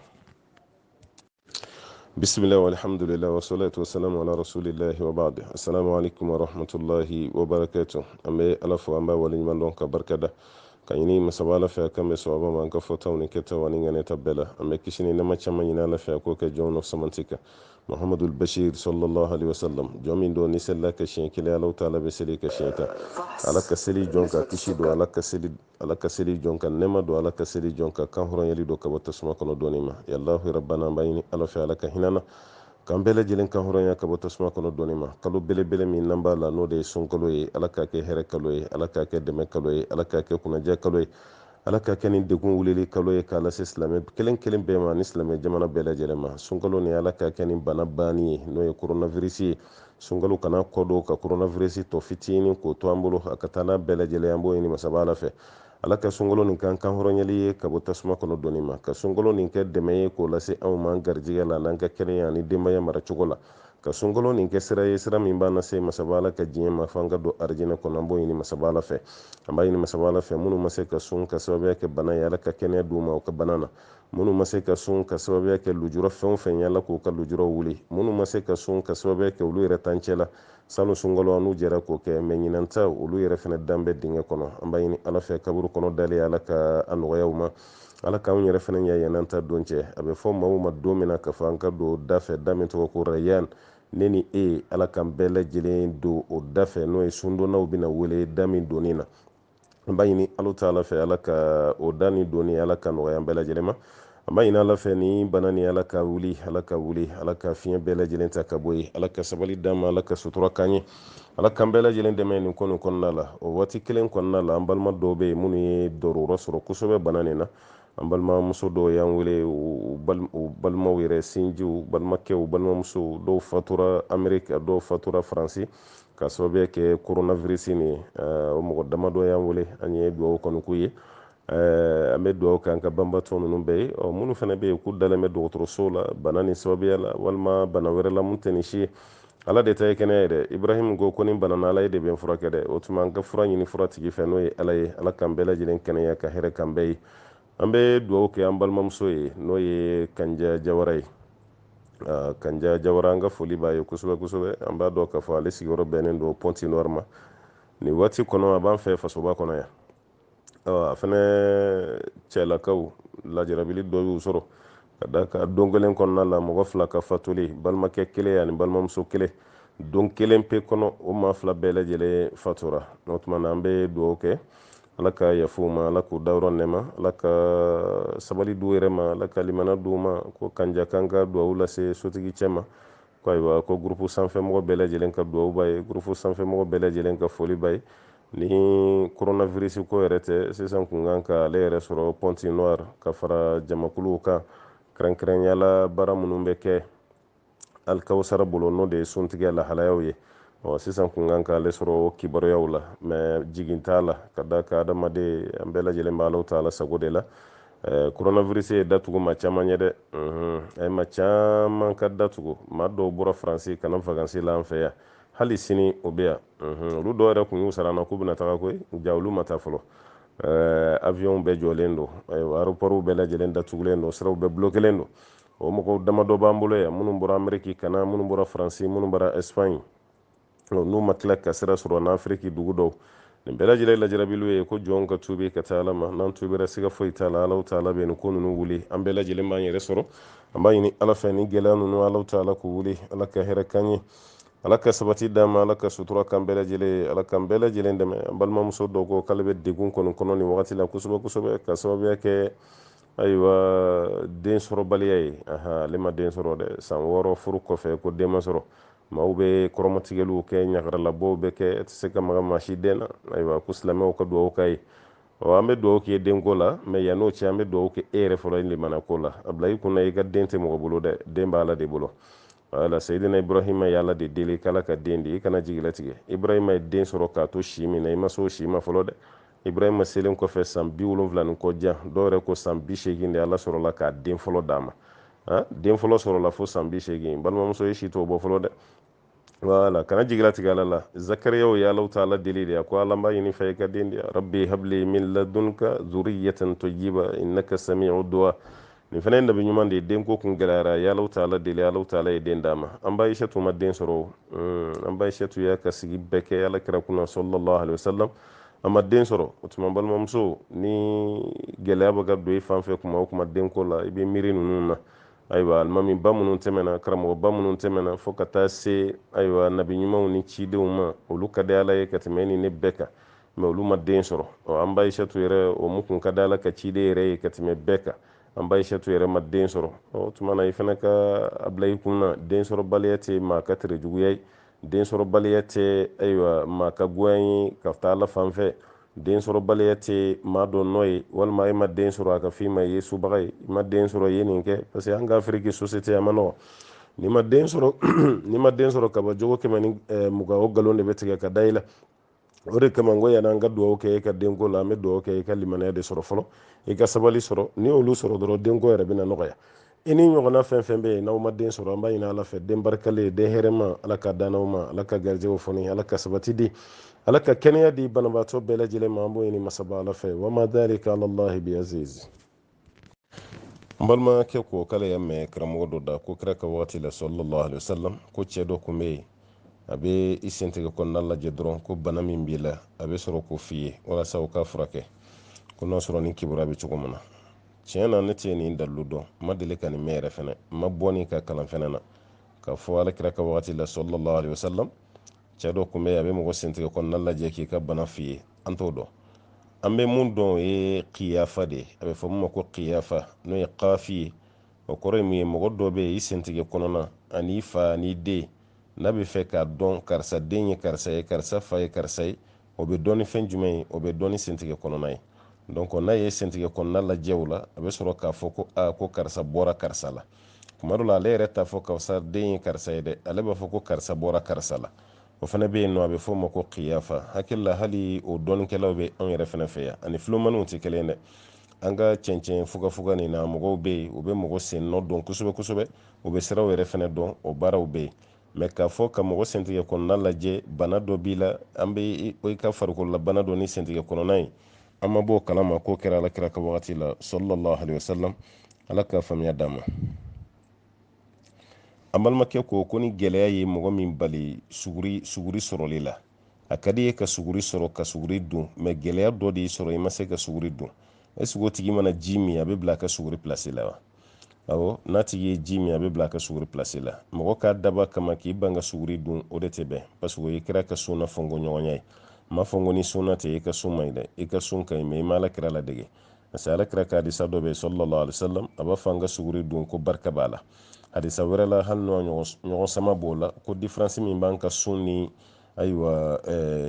bismillah walhamdulillah wassalatu wassalamu ala rasulillahi wa ba'd. Assalamu alaikum wa rahmatullahi wa barakatuh. An bɛ ala fo an b'a waleɲuman dɔn ka barikada ka ɲini masaba ala fɛ kan bɛ sɔrɔba ma an ka fɔtaw ni kɛtaw ani ŋanɛta bɛɛ la. An bɛ kisi ni nɛma caman ɲini ala fɛ k'o kɛ jɔn nɔ samanti kan. Muhammadul Bashir sallallahu alaihi wasallam jɔn min don ni selila ka siɲɛ kelen ala ta'ala bɛ seli ka siɲɛ ta. Ala ka seli jɔn ka kisi don ala ka seli jɔn ka nɛma don ala ka seli jɔn ka kan hɔrɔnyali don ka bɔ tasuma kɔnɔ dɔɔni ma. Yallahu rabbana an b'a ɲini ala fɛ ala ka hinana k'an bɛɛ lajɛlen kan hɔrɔnya ka bɔ tasuma kɔnɔ dɔɔni ma. Kalo belebele min n'an b'a la n'o de ye sunkalo ye ala k'a kɛ hɛrɛ kalo ye ala k'a kɛ dɛmɛ kalo ye ala k'a kɛ kunnadiya kalo ye ala ka kɛ ni degun wulili kalo ye k'a lase silamɛ kelen kelen bɛɛ ma ni silamɛ jamana bɛɛ lajɛlen ma. Sunkalo ni ala ka kɛ ni bana banni ye n'o ye coronavirus ye. Sunkalo kana kɔdon ka coronavirus tɔ fitinin k'o to an bolo a ka taa n'a bɛɛ lajɛlen an b'o ɲini masaba ala fɛ ala ka sunkalo nin kan hɔrɔnyali ye ka bɔ tasuma kɔnɔ dɔɔni ma ka sunkalo nin kɛ dɛmɛ ye k'o lase anw ma garijɛgɛ la n'an ka kɛnɛya ani denbaya maracogo la ka sunkalo nin kɛ sira ye sira min b'an lase masaba ala ka diɲɛ ma fo an ka don arijinɛ kɔnɔ an b'o ɲini masaba ala fɛ an b'a ɲini masaba ala fɛ minnu ma se ka sun ka sababuya kɛ bana ye ala ka kɛnɛya d'u ma o ka bana na minnu ma se ka sun ka sababuya kɛ lujura fɛn o fɛn ye ala k'o ka lujuraw wuli minnu ma se ka sun ka sababuya kɛ olu yɛrɛ tancɛ la sanu sunkalo an'u jɛra k'o kɛ mɛ ɲinan ta olu yɛrɛ fɛnɛ dan bɛ dingɛ kɔnɔ an b'a ɲini ala fɛ kaburu kɔnɔ dalen ala ka a nɔgɔya u ma ala k'anw yɛrɛ fɛnɛ ɲɛ yɛn'an ta don cɛ a bɛ fɔ maaw ma don min na ka fɔ an ka don da fɛ da min tɔgɔ ko rayyan ne ni e ala k'an bɛɛ lajɛlen don o da fɛ n'o ye sundonnaw bɛna wele da min donni na an b'a ɲini ala ta'ala fɛ ala ka o da ni donni ala ka nɔgɔya an bɛɛ lajɛlen ma an b'a ɲini ala fɛ ni bana ni ala ka wuli ala ka fiɲɛ bɛɛ lajɛlen ta ka bɔ ye ala ka sabali d'an ma ala ka sutura k'an ye ala k'an bɛɛ lajɛlen dɛmɛ nin ko nin kɔnɔna la o waati kelen kɔnɔna la an balima dɔw bɛ yen minnu ye dɔrɔrɔ sɔrɔ kosɛbɛ bana nin na an balimamuso dɔw y'an wele u balimaw yɛrɛ sinjiw balimakɛw balimamusow dɔw fatura ameriki dɔw fatura faransi ka sababuya kɛ coronavirus nin ye o mɔgɔ damadɔ y'an wele an ye dugawu kɔni k'u ye an bɛ dugawu kɛ an ka banbatɔ ninnu bɛɛ ye minnu fana bɛ yen k'u dalen bɛ dɔgɔtɔrɔsow la bana nin sababuya la walima bana wɛrɛ la mun tɛ nin si ye ala de ta ye kɛnɛya ye dɛ ibrahim ko ni bana na ala ye de bɛ n furakɛ dɛ o tuma an ka fura ɲini fura tigi fɛ n'o ye ala ye ala k'an bɛɛ lajɛlen kɛnɛya ka hɛrɛ k'an bɛɛ ye an bɛ dugawu kɛ an balimamuso ye n'o ye kanja jawara ye kanja jawara an ka foli b'a ye kosɛbɛ kosɛbɛ an b'a dɔn k'a fɔ ale sigiyɔrɔ bɛnnen don pɔnti nɔri ma nin waati kɔnɔ a b'an fɛ fasoba kɔnɔ yan a fɛnɛ cɛlakaw lajarabili dɔ y'u sɔrɔ ka da ka don kelen kɔnɔna la mɔgɔ fila ka fatuli balimakɛ kelen ani balimamuso kelen don kelen pe kɔnɔ o maa fila bɛɛ lajɛlen fatura o tuma na an bɛ dugawu kɛ ala ka yafu ma ala k'u dayɔrɔ nɛma ala ka sabali d'u yɛrɛ ma ala ka limana d'u ma ko kanja kan ka dugawu lase sotigi cɛ ma ko ayiwa ko gurupu sanfɛmɔgɔ bɛɛ lajɛlen ka dugawu b'a ye gurupu sanfɛmɔgɔ bɛɛ lajɛlen ka foli b'a ye ni coronavirus ko yɛrɛ tɛ sisan kun kan ka ale yɛrɛ sɔrɔ pɔnti noir ka fara jamakuluw kan kɛrɛnkɛrɛnyala baara minnu bɛ kɛ alikawusara bolo n'o de ye suntigiya lahalayaw ye sisan kun kan k'ale sɔrɔ kibaruyaw la mɛ jigin t'a la ka da ka adamaden an bɛɛ lajɛlen b'a la ta'ala sago de la coronavirus ye datugu maa caman ye dɛ a ye maa caman ka datugu maa dɔw bɔra faransi ka na vakansi la an fɛ yan hali sini o bɛ yan olu dɔw yɛrɛ kun y'u sara an na k'u bɛna taga koyi ja olu ma taa fɔlɔ avion bɛɛ jɔlen don aéroportw bɛɛ lajɛlen datugulen don siraw bɛɛ bloquelen don o mɔgɔw damadɔ b'an bolo yan minnu bɔra ameriki ka na minnu bɔra faransi minnu bɔra espagne n'u ma tila ka sira sɔrɔ n'afiriki dugu dɔw nin bɛɛ lajɛlen lajarabilu ye ko jɔnw ka tuubi ka taa ala ma n'an tuubira siga foyi t'a la alaw ta'ala bɛ nin ko ninnu wuli an bɛɛ lajɛlen b'an yɛrɛ sɔrɔ an b'a ɲini ala fɛ ni gɛlɛya ninnu alaw ta'ala k'u wuli ala ka hɛrɛ k'an ye ala ka sabati d'an ma ala ka sutura k'an bɛɛ lajɛlen ye ala k'an bɛɛ lajɛlen dɛmɛ an balimamuso dɔw ko k'ale bɛ degun kɔnɔ nin wagati la kosɛbɛ kosɛbɛ ka sababuya kɛ ayiwa den sɔrɔbaliya ye ale ma den sɔrɔ dɛ san 6 furu kɔfɛ ko den ma sɔrɔ maaw bɛ kɔrɔmatigɛliw kɛ ɲagaralabɔw bɛ kɛ tɛ se ka maga maa si den na ayiwa ko silamɛw ka dugawu k'a ye an bɛ dugawu k'i ye denko la mɛ yann'o cɛ an bɛ dugawu kɛ e yɛrɛ fɔlɔ limanako la a bila i kunna i ka den tɛ mɔgɔ bolo dɛ den bɛ ala de bolo wala sayidina ibrahima ye ala de deli k'ala ka den di i kana jigilatigɛ ibrahima ye den sɔrɔ k'a to si min na i ma se o si ma fɔlɔ dɛ ibrahima selen kɔfɛ san 70 ni kɔjan dɔw yɛrɛ ko san 80 de ala sɔrɔla k'a den fɔlɔ d'a ma den fɔlɔ sɔrɔla fo san 80 balimamuso ye si t'o bɔ fɔlɔ dɛ wala kana jigila tigala la zakariya ya law ta'ala dili ya ko Allah yini fa ka din ya rabbi habli min ladunka zurriyatan tayyiba innaka sami'u du'a ni fana nabi nyuman de den ko kun galara ya law ta'ala dili ya law ta'ala e den dama an ba ishatu madden soro an ba ishatu ya kasigi beke ya la kira kuna sallallahu alaihi wasallam amma den soro utuma bal mamso ni gelaya baga do fanfe kuma den ko la ibe miri nununa ayiwa alimami ba minnu tɛmɛna karamɔgɔ ba minnu tɛmɛna fo ka taa se ayiwa nabi ɲumanw ni cidenw ma olu ka di ala ye ka tɛmɛ ni ne bɛɛ kan mɛ olu ma den sɔrɔ an ba ishatu yɛrɛ o mu kun ka di ala ka ciden yɛrɛ ye ka tɛmɛ bɛɛ kan an ba ishatu yɛrɛ ma den sɔrɔ tuma na i fana ka a bila i kun na den sɔrɔ baliya tɛ maa ka tere juguya ye den sɔrɔ baliya tɛ ayiwa maa ka goya ye ka taa ala fan fɛ den sɔrɔ baliya tɛ maa dɔ nɔ ye walima e ma den sɔrɔ a ka f'i ma ye subaga ye i ma den sɔrɔ ye nin kɛ parce que an ka afiriki société a ma nɔgɔ ni ma den sɔrɔ ni ma den sɔrɔ kaba jogo kɛmɛ ni mugan o ngalon de bɛ tigɛ ka da i la o de kama n ko yan'an ka dugawu kɛ e ka denko la an bɛ dugawu kɛ e ka limaniya de sɔrɔ fɔlɔ i ka sabali sɔrɔ ni olu sɔrɔ dɔrɔn denko yɛrɛ bɛna nɔgɔya i ni ɲɔgɔnna fɛn fɛn bɛ yen n'aw ma den sɔrɔ an b'a ɲini ala fɛ den barikalen den hɛrɛma ala ka dan aw ma ala ka garijɛgɛw fɔni ala ka sabati di ala ka kɛnɛya di banabaatɔ bɛɛ lajɛlen ma an b'o ɲini masaba ala fɛ wa ma dhalika ala allahi bi aziz n balimakɛ ko k'ale y'a mɛn karamɔgɔ dɔ da ko kira ka wagati la sallallahu alaihi wasallam ko cɛ dɔ kun bɛ yen a bɛ i sentigɛ kɔnɔna lajɛ dɔrɔn ko bana min b'i la a bɛ sɔrɔ k'o f'i ye walasa o ka furakɛ ko n'a sɔrɔ ni kibaruya bɛ cogo min na tiɲɛ na ne tɛ nin dalilu dɔn n ma deli ka nin mɛn yɛrɛ fɛnɛ n ma bɔ nin ka kalan fɛnɛ na k'a fɔ alakira ka wagati la sallallahu alaihi wasallam cɛ dɔ kun bɛ yen a bɛ mɔgɔ sentigɛ kɔnɔna lajɛ k'i ka bana f'i ye an t'o dɔn an bɛ mun dɔn o ye qiyafa de ye a bɛ fɔ mun ma ko qiyafa n'o ye qafi ye o kɔrɔ ye mun ye mɔgɔ dɔ bɛ yen i sentigɛ kɔnɔna ani fa ani den n'a bɛ fɛ k'a dɔn karisa den ye karisa ye karisa fa ye karisa ye o bɛ dɔn ni fɛn jumɛn ye o bɛ dɔn ni sentigɛ kɔnɔna ye donc n'a ye sentigɛ kɔnɔna lajɛ o la a bɛ sɔrɔ k'a fɔ ko ko karisa bɔra karisa la tuma dɔ la ale yɛrɛ t'a fɔ karisa den ye karisa ye dɛ ale b'a fɔ ko karisa bɔra karisa la o fana bɛ yen nɔ a bɛ fɔ o ma ko qiyafa hakili la hali o dɔnnikɛlaw bɛ anw yɛrɛ fana fɛ yan ani filomaniw tɛ kelen dɛ an ka cɛncɛn fugafuga nin na mɔgɔw bɛ yen u bɛ mɔgɔ sen nɔ dɔn kosɛbɛ kosɛbɛ u bɛ siraw yɛrɛ fana dɔn o baaraw bɛ yen mɛ k'a fɔ ka mɔgɔ sentigɛ kɔnɔna lajɛ bana dɔ b'i la an bɛ i ka farikolola bana dɔ ni sentigɛ kɔnɔna ye an ma bɔ o kalama k'o kɛra alakira ka wagati la sallallahu alaihi wasallam ala ka faamuya d'an ma an balimakɛ ko ni gɛlɛya ye mɔgɔ min bali suguri sɔrɔli la a ka di ye ka suguri sɔrɔ ka suguri dun mɛ gɛlɛya dɔ de y'i sɔrɔ i ma se ka suguri dun est-ce que o tigi mana ji min a bɛ bila a ka suguri pilasi la wa awɔ n'a tigi ye ji min a bɛ bila a ka suguri pilasi la mɔgɔ k'a daba kama k'i ban ka suguri dun o de tɛ bɛn parce que o ye kira ka sunna fɔnko ɲɔgɔnya ye n m'a fɔ n ko ni sunna tɛ i ka sun man ɲi dɛ i ka sun ka ɲi mɛ i ma alakira ladege parce que alakira ka hadisa dɔ bɛ yen sallallahu alaihi wasallam a b'a fɔ an ka suguri dun ko barika b'a la hadisa wɛrɛ la hali n'o ɲɔgɔn sama b'o la ko diferansi min b'an ka sun ni ayiwa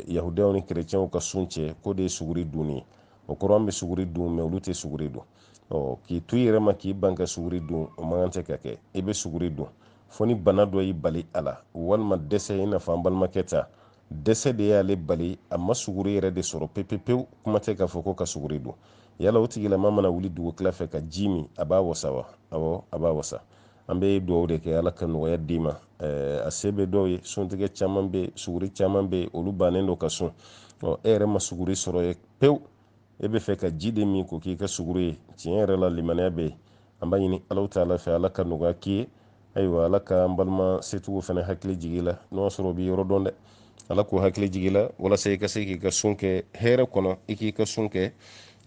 yahudiyaw ni kerecɛnw ka sun cɛ ko de ye suguri dunni ye o kɔrɔ an bɛ suguri dun mɛ olu tɛ suguri dun k'i to i yɛrɛ ma k'i ban ka suguri dun o man kan tɛ ka kɛ i bɛ suguri dun fo ni bana dɔ y'i bali a la walima dɛsɛ i n'a fɔ an balimakɛ ta dɛsɛ de y'ale bali a ma suguri yɛrɛ de sɔrɔ pewu kuma tɛ k'a fɔ ko ka suguri dun yala o tigilama mana wuli dugukila fɛ ka ji min a b'a wasa wa awɔ a b'a wasa an bɛ dugawu de kɛ ala ka nɔgɔya d'i ma a se bɛ dɔw ye suntigɛ caman bɛ suguri caman bɛ olu bannen don ka sun e yɛrɛ ma suguri sɔrɔ ye pewu e bɛ fɛ ka ji de min ko k'i ka suguri ye tiɲɛ yɛrɛ la limaniya bɛ yen an b'a ɲini ala ta'ala fɛ ala ka nɔgɔya k'i ye ayiwa ala ka an balima setigiw fana hakili jigi la n'o y'a sɔrɔ o bɛ yɔrɔ dɔn dɛ ala k'o hakili jigi la walasa i ka se k'i ka sun kɛ hɛrɛ kɔnɔ i k'i ka sun kɛ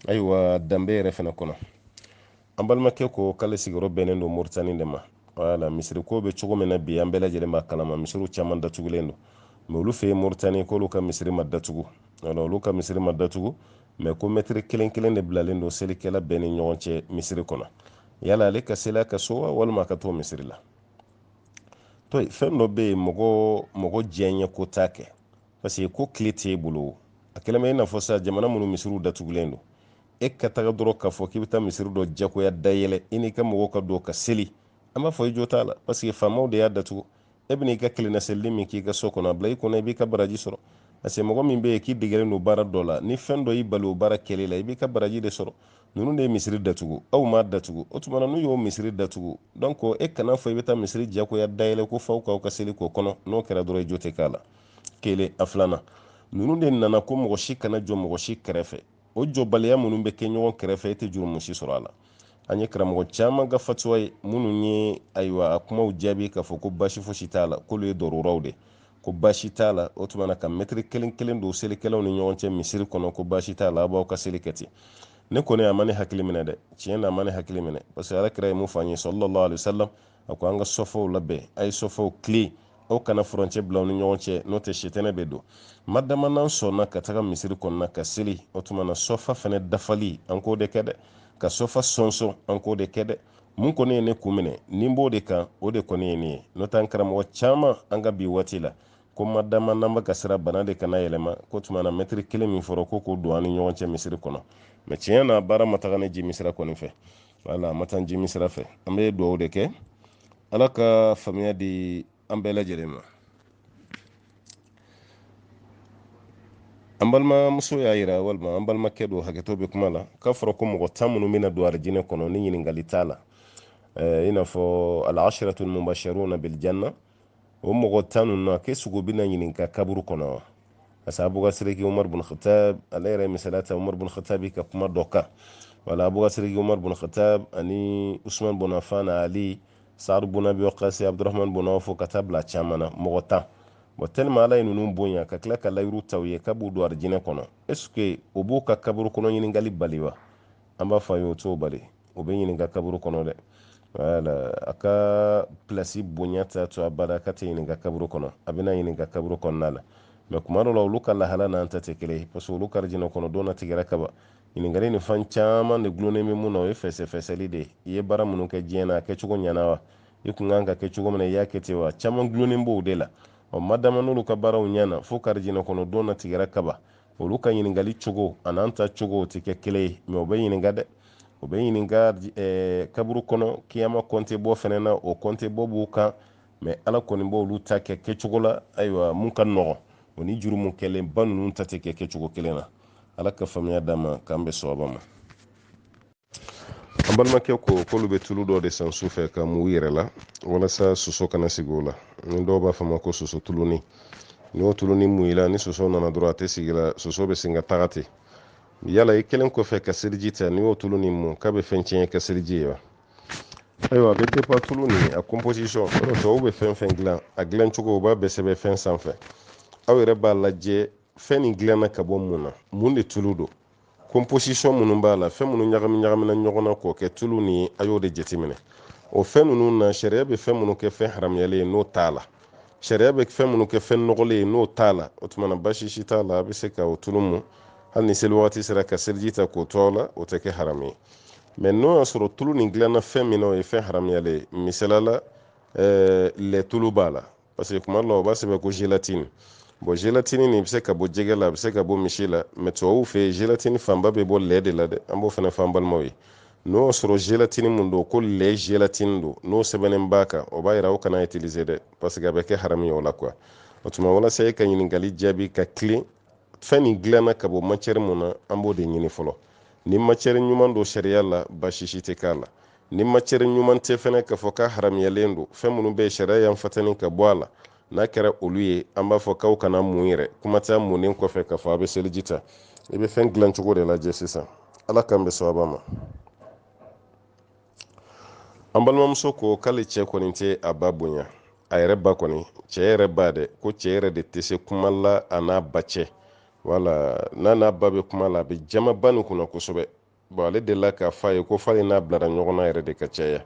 ayiwa danbe yɛrɛ fana kɔnɔ an balimakɛ ko k'ale sigiyɔrɔ bɛnnen don moritani de ma wala misiri ko bɛ cogo min na bi an bɛɛ lajɛlen b'a kalama misiriw caman datugulen don mɛ olu fɛ yen moritani k'olu ka misiri ma datugu olu ka misiri ma datugu mɛ ko mɛtiri kelen kelen de bilalen don selikɛla bɛɛ ni ɲɔgɔn cɛ misiri kɔnɔ yala ale ka seli a ka so wa walima a ka t'o misiri la to fɛn dɔ bɛ yen mɔgɔ diɲɛ ko t'a kɛ parce que ko tile t'e bolo a kɛlen bɛ i n'a fɔ sa jamana minnu misiriw datugulen don e ka taga dɔrɔn k'a fɔ k'i bɛ taa misiri dɔ jagoya dayɛlɛ i n'i ka mɔgɔw ka don ka seli an b'a fɔ i jo t'a la parce que faamaw de y'a datugu e bɛ n'i ka kelenna selili min k'i ka so kɔnɔ a bila i kɔnɔ i b'i ka baraji sɔrɔ parce que mɔgɔ min bɛ yen k'i degelen don baara dɔ la ni fɛn dɔ y'i bali o baara kɛli la i b'i ka baraji de sɔrɔ. ninnu de ye misiri datugu aw m'a datugu o tuma na n'u y'o misiri datugu donc e kana fɔ i bɛ taa misiri jagoya dayɛlɛ ko faw k'aw ka seli k'o kɔnɔ n'o kɛra dɔrɔn i jo tɛ k'a la kelen. a filanan ninnu de nana ko mɔgɔ si kana jɔ mɔgɔ si kɛrɛfɛ o jɔbaliya minnu bɛ kɛ ɲɔgɔn kɛrɛfɛ e tɛ jurumu si sɔrɔ a la. an ye karamɔgɔ caman ka fatuwa ye minnu ye ayiwa a kumaw jaabi k'a fɔ ko baasi fosi t'a la k'olu ye dɔrɔraw de ko baasi t'a la o tuma na ka mɛtiri kelen kelen don selikɛlaw ni ɲɔgɔn cɛ misiri kɔnɔ ko baasi t'a la a b'aw ka seli kɛ ten. ne kɔni a ma ne hakili minɛ dɛ tiɲɛ na a ma ne hakili minɛ parce que alakira ye mun fɔ an ye sallallahu alaihi wasallam a ko an ka sɔfɔw labɛn a ye sɔfɔw tilen aw kana furancɛ bila aw ni ɲɔgɔn cɛ n'o tɛ sitɛnɛ bɛ don madama n'an sɔnna ka taga misiri kɔnɔna ka seli o tuma na sɔfa fɛnɛ dafali an k'o de kɛ dɛ ka sɔfa sɔnsɔn an k'o de kɛ dɛ mun kɔni ye ne kun minɛ ni n b'o de kan o de kɔni ye ne ye n'o tɛ an karamɔgɔ caman an ka bi waati la ko madama n'an bɛ ka sira bana de kana yɛlɛma ko tuma na mɛtiri kelen min fɔra ko k'o don an ni ɲɔgɔn cɛ misiri kɔnɔ mɛ tiɲɛ na baara ma taga ne jimi sira kɔni fɛ wala a ma taa jimi sira fɛ an bɛ dugawu de kɛ ala ka faamuya di an bɛɛ lajɛlen ma. an balimamuso y'a yira walima an balimakɛ don hakɛto bɛ kuma la k'a fɔra ko mɔgɔ 10 minnu bɛna don arijinɛ kɔnɔ ni ɲininkali t'a la i n'a fɔ al-asharatul mubashiruna bil janna o mɔgɔ 10 ninnu k'e sugu bɛna ɲininka kaburu kɔnɔ wa parce que abuka siriki umar bin khattab ale yɛrɛ misaliya ta umar bin khattabi ka kuma dɔ kan wala abuka siriki umar bin khattab ani usman bin affan ali sa'ad bin abi waqas abdurrahman bin awf ka taa bila caman na mɔgɔ 10 bon tellement ala ye ninnu bonya ka tila ka layiru taw ye k'a b'u don arijinɛ kɔnɔ est ce que o b'u ka kaburu kɔnɔ ɲininkali bali wa an b'a fɔ a ye o t'o bali o bɛ ɲininka kaburu kɔnɔ dɛ wala a ka plasi bonya ta to a bada ka tɛ ɲininka kaburu kɔnɔ a bɛna ɲininka kaburu kɔnɔna la mɛ kuma dɔ la olu ka lahala n'an ta tɛ kelen ye parce que olu ka arijinɛ kɔnɔ don na tigɛra kaba ɲininkali ni fan caman de gulonnen bɛ mun na o ye fɛsɛfɛsɛli de ye i ye baara minnu kɛ diɲɛ na a kɛcogo ɲɛna wa i kun kan ka kɛ cogo min na i y'a kɛ ten wa caman gulonnen b'o de la ɔ madama n'olu ka baaraw ɲɛna fo ka arijinɛ kɔnɔ don na tigɛra kaba olu ka ɲininkali cogo a n'an ta cogo tɛ kɛ kelen ye mɛ o bɛ ɲininka dɛ o bɛ ɲininka kaburu kɔnɔ kiyama kɔnte bɔ fɛnɛ na o kɔnte bɔ b'u kan mɛ ala kɔni b'olu ta kɛ kɛcogo la ayiwa mun ka nɔgɔn o ni jurumu kɛlen ba ninnu ta tɛ kɛ kɛcogo kelen na ala ka faamuya d'an ma k'an bɛ sɔrɔba ma. an balimakɛ ko k'olu bɛ tulu dɔ de san su fɛ ka mun u yɛrɛ la walasa soso kana sigi o la ni dɔw b'a fɔ ma ko soso tulunin ni o tulunin mun i la ni soso nana dɔrɔn a tɛ sigi la soso bɛ sin ka taga ten yala i kelen kɔfɛ ka seliji ta ni o tulunin mun k'a bɛ fɛn tiɲɛ ka seliji ye wa ayiwa a bɛ dépend tulu nin a composition o tubabu bɛ fɛn fɛn dilan a dilan cogo u b'a bɛɛ sɛbɛn fɛn sanfɛ aw yɛrɛ b'a lajɛ fɛn nin dilanna ka bɔ mun na mun de tulu don composition minnu b'a la fɛn minnu ɲagamina ɲɔgɔn na k'o kɛ tulu ni a y'o de jateminɛ o fɛn ninnu na sariya bɛ fɛn minnu kɛ fɛn haramuyalen ye n'o t'a la sariya bɛ fɛn minnu kɛ fɛn nɔgɔlen ye n'o t'a la o tuma na baasi si t'a la a bɛ se ka o tulu mun hali ni seli waati sera ka seliji ta k'o to aw la o tɛ kɛ haramu ye mɛ n'o y'a sɔrɔ tulu nin dilanna fɛn min na o ye fɛn haramuyalen ye misalala lɛ tulu b'a la parce que kuma dɔ la o b'a sɛbɛn ko gélatine bon gélatine nin bɛ se ka bɔ jɛgɛ la a bɛ se ka bɔ misi la mɛ tubabuw fɛ yen gélatine fanba bɛ bɔ lɛ de la dɛ an b'o fana fɔ an balimaw ye n'o y'a sɔrɔ gélatine mun don ko lait gélatine don n'o sɛbɛnnen b'a kan o b'a yira aw kana utiliser dɛ parce que a bɛ kɛ haramu ye o la quoi o tuma walasa e ka ɲininkali jaabi ka tilen fɛn nin dilanna ka bɔ matière mun na an b'o de ɲini fɔlɔ ni matière ɲuman don sariya la baasi si tɛ k'a la ni matière ɲuman tɛ fɛnɛ k'a fɔ k'a haramuyalen don fɛn minnu bɛ sariya y'an fatani ka bɔ a la n'a kɛra olu ye an b'a fɔ k'aw kana mun yɛrɛ kuma tɛ munnen kɔfɛ k'a fɔ a bɛ seliji ta i bɛ fɛn dilan cogo de lajɛ sisan ala k'an bɛ sababa ma. an balimamuso ko k'ale cɛ kɔni tɛ a ba bonya a yɛrɛ ba kɔni cɛ yɛrɛ ba dɛ ko cɛ yɛrɛ de tɛ se kuma la a n'a ba cɛ wala n'a ba bɛ kuma la a bɛ jama ba nin kunna kosɛbɛ bon ale delila k'a fɔ a ye ko f'ale n'a bilara ɲɔgɔn na yɛrɛ de ka caya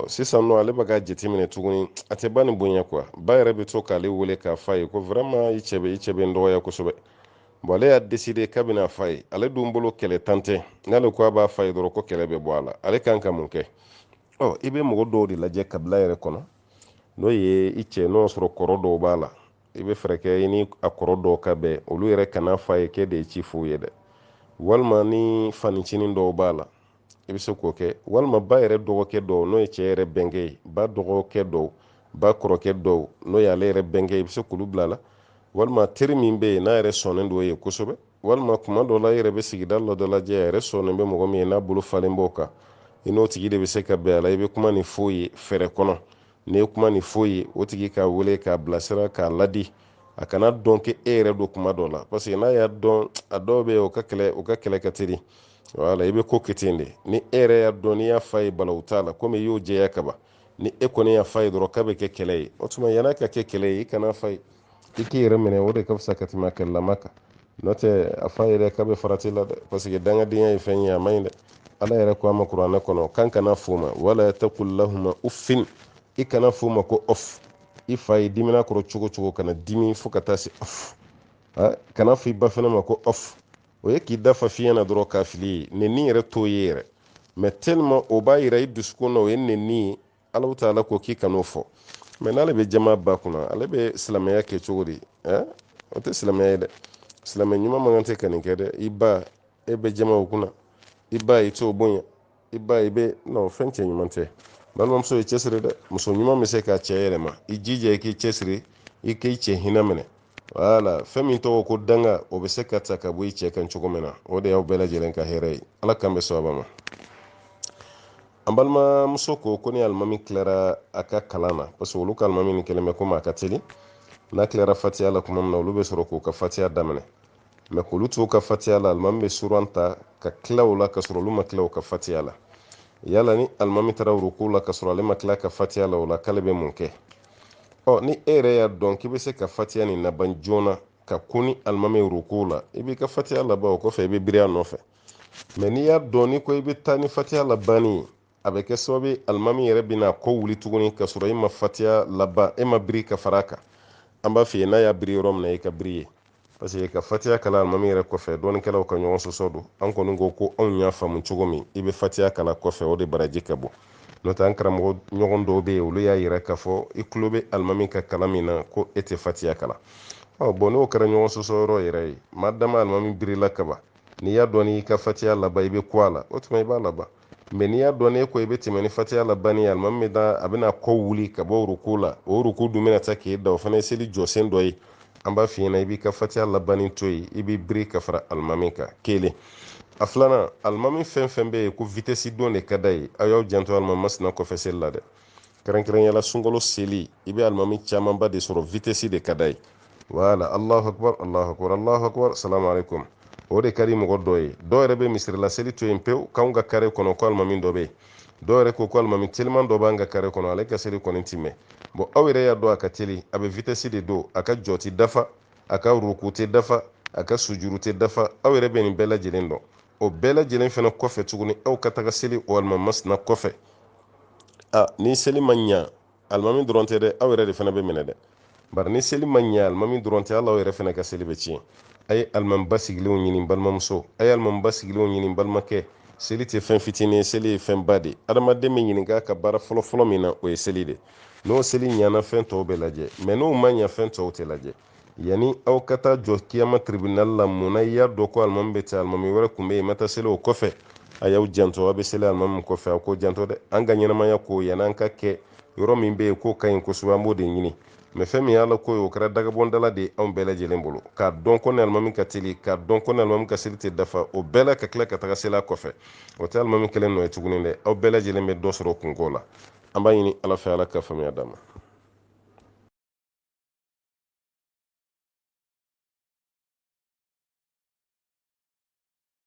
sisan nɔ ale bɛ ka jateminɛ tuguni a tɛ ba nin bonya quoi ba yɛrɛ bɛ to k'ale wele k'a fɔ a ye ko vraiment i cɛ bɛ n dɔgɔya kosɛbɛ bon ale y'a décidé k'a bɛna fɔ a ye ale dun bolo kɛlɛ tan tɛ n'ale ko a b'a fɔ a ye dɔrɔn ko kɛlɛ bɛ bɔ a la ale kan ka mun kɛ i bɛ mɔgɔ dɔw de lajɛ kabila yɛrɛ kɔnɔ n'o ye i cɛ n'o sɔrɔ kɔrɔ dɔw b'a la i bɛ fɛɛrɛ kɛ i ni a kɔrɔ dɔw ka bɛn olu yɛrɛ kana fɔ a ye k'e de ye ci f'u ye dɛ walima ni fanicinin dɔw b'a la i bɛ se k'o kɛ walima ba yɛrɛ dɔgɔkɛ dɔw n'o ye cɛ yɛrɛ bɛnkɛ ye ba dɔgɔkɛ dɔw ba kɔrɔkɛ dɔw n'o ye ale yɛrɛ bɛnkɛ ye i bɛ se k'olu bila a la walma teri min bɛ yen n'a yɛrɛ sɔnnen don ye kosɛbɛ, walima kuma dɔ la i yɛrɛ bɛ sigida la dɔ lajɛ a yɛrɛ sɔnnen bɛ mɔgɔ min ye n'a bolo falen b'o kan, i n'o tigi de bɛ se ka bɛn a la, i bɛ kuma ni f'o ye fɛrɛ kɔnɔ. n'i ye kuma ni f'o ye o tigi k'a wele k'a bilasira k'a ladi, a kana dɔn k'e yɛrɛ don kuma dɔ la, parce que n'a y'a dɔn a dɔw bɛ yen o ka kɛlɛ ka teli. Wala, i bɛ ko kɛ ten de, ni e yɛrɛ y'a dɔn n'i y'a f'a ye balawu t'a la komi i y'o jɛya kaban, ni e kɔni y'a f'a ye dɔrɔn k'a bɛ kɛ kɛlɛ ye, o tuma yan'a ka kɛ kɛlɛ ye i kana f'a ye, i k'i yɛrɛ minɛ, o de ka fisa ka tɛmɛ a kɛlɛlama kan. N'o tɛ a f'a ye dɛ k'a bɛ farati la dɛ, parce que dangadenya ye fɛn ye a man ɲi dɛ. Ala yɛrɛ ko a ma kuranɛ kɔnɔ k'an kana f'o ma wala taqul lahuma uffin, i kana f'o ma ko off. I fa ye dimina kɔrɔ cogo cogo kana dimi fo ka taa se off. Kana fɔ i ba fana ma ko off, o ye k'i dafa fiɲɛ na dɔrɔn k'a fili ye, nenni yɛrɛ t'o ye yɛrɛ, mais tellement o b'a yira i dusukun na o ye nenni ye, Alahu taala ko k'i kan'o fɔ. mais n'ale bɛ jama ba kunna ale bɛ silamɛya kɛ cogo di? O tɛ silamɛya ye dɛ. Silamɛ ɲuman man kan tɛ ka nin kɛ dɛ. I ba, e bɛ jama o kunna, i ba i t'o bonya, i ba i bɛ non fɛn cɛ ɲuman tɛ. Balimamuso i cɛsiri dɛ, muso ɲuman bɛ se k'a cɛ yɛlɛma, i jija i k'i cɛsiri, i k'i cɛ hinɛ minɛ. Wala, fɛn min tɔgɔ ko danga o bɛ se ka ta ka bɔ i cɛ kan cogo min na, o de y'aw bɛɛ lajɛlen ka hɛrɛ ye. Ala k'an bɛ sababa ma. An balimamuso ko ni alimami tilara a ka kalan na, parce que olu ka alimami nin kɛlen bɛ komi a ka teli, n'a tilara fatiha la tuma min na olu bɛ sɔrɔ k'u ka fatiha daminɛ, mais k'olu t'u ka fatiha la alimami bɛ suran ta ka tila o la ka sɔrɔ olu ma tila u ka fatiha la. Yala ni alimami taara ruku la ka sɔrɔ ale ma tila ka fatiha la o la k'ale bɛ mun kɛ? Ni e yɛrɛ y'a dɔn k'i bɛ se ka fatiha nin laban joona ka kun ni alimami ruku la, i b'i ka fatiha laban, o kɔfɛ i bɛ biri a nɔfɛ. mais n'i y'a dɔn ni ko i bɛ taa ni fatiha labanni ye, a bɛ kɛ sababu ye alimami yɛrɛ bɛna ko wuli tuguni ka sɔrɔ e ma fatiha laban, e ma biri ka fara a kan. An b'a f'i ye n'a y'a biri yɔrɔ min na i ka biri ye, parce que ka fatiha kala alimami yɛrɛ kɔfɛ dɔɔnikɛlaw ka ɲɔgɔn sɔsɔ don. An kɔni ko anw y'a faamu cogo min, i bɛ fatiha kala kɔfɛ o de baraji ka bɔ. n'o tɛ an karamɔgɔ ɲɔgɔn dɔw bɛ yen olu y'a yira k'a fɔ i tulo bɛ alimami ka kalan min na ko e tɛ fatiha kala. Bon n'o kɛra ɲɔgɔn sɔsɔ yɔrɔ yɛrɛ ye, maa dama alimami birila kaban, n'i y'a dɔn n'i ka fatiha laban i bɛ ku a la, o tuma i b'a laban. mais n'i y'a dɔn n'e ko i bɛ tɛmɛ ni fatiha labanni ye, alimami a bɛna kɔ wuli ka bɔ ruku la, o ruku dun bɛna taa k'e da, o fana ye seli jɔsen dɔ ye. An b'a f'i ɲɛna i b'i ka fatiha labanni to yen, i b'i biri ka fara alimami kan, kelen. A filanan, alimami fɛn fɛn bɛ yen ko vitesse don de ka d'a ye, aw y'aw janto alimami masina kɔfɛ seli la dɛ. kɛrɛnkɛrɛnyala sunkalo seli i bɛ alimami camanba de sɔrɔ vitesse de ka d'a ye. Wala, Allahu akbar, Allahu akbar, Allahu akbar, salamu alaikum. O de ka di mɔgɔ dɔ ye. Dɔw yɛrɛ bɛ misirila seli to yen pewu k'anw ka kare kɔnɔ ko alimami dɔ bɛ yen. Dɔw yɛrɛ ko alimami teliman dɔ b'an ka kare kɔnɔ, ale ka seli kɔni ti mɛn. Bon aw yɛrɛ y'a dɔn a ka teli, a bɛ vitesse de don, a ka jɔ tɛ dafa, a ka ruku tɛ dafa, a ka sujuru tɛ dafa, aw yɛrɛ bɛ nin bɛɛ lajɛlen dɔn. O bɛɛ lajɛlen fana kɔfɛ tuguni aw ka taga seli o alimami masina kɔfɛ. Ni seli ma ɲa alimami dɔrɔn tɛ dɛ, aw yɛrɛ de fana bɛ minɛ dɛ. Bari ni seli ma ɲa alimami dɔrɔn tɛ, hali aw yɛrɛ fana ka seli bɛ tiɲɛ. A ye alimami basigilenw ɲini balimamuso, a ye alimami basigilenw ɲini balimakɛ. Seli tɛ fɛn fitinin ye, seli ye fɛn ba de. Adamaden bɛ ɲininka ka baara fɔlɔ-fɔlɔ min na o ye seli de. N'o seli ɲana fɛn tɔw bɛ lajɛ, mais n'o ma ɲa fɛn tɔw tɛ lajɛ. Yani aw ka taa jɔ kiyama tribunal la, munna i y'a dɔn ko alimami bɛ ten, alimami wɛrɛ tun bɛ yen, ma taa seli o kɔfɛ. A y'aw janto, a bɛ seli alimami kɔfɛ, a k'o janto dɛ. An ka ɲɛnamaya ko yan'an ka kɛ yɔrɔ min bɛ yen k'o ka ɲi kosɛbɛ an b'o de ɲini. mais fɛn min y'ala ko ye o kɛra dagabɔndala de ye anw bɛɛ lajɛlen bolo, k'a dɔn ko ni alimami ka teli, k'a dɔn ko ni alimami ka seli tɛ dafa, o bɛɛ la ka tila ka taga seli a kɔfɛ, o tɛ alimami kelen nɔ ye tuguni dɛ. Aw bɛɛ lajɛlen bɛ dɔ sɔrɔ kunko la. An b'a ɲini ala fɛ ala ka faamuya d'an ma.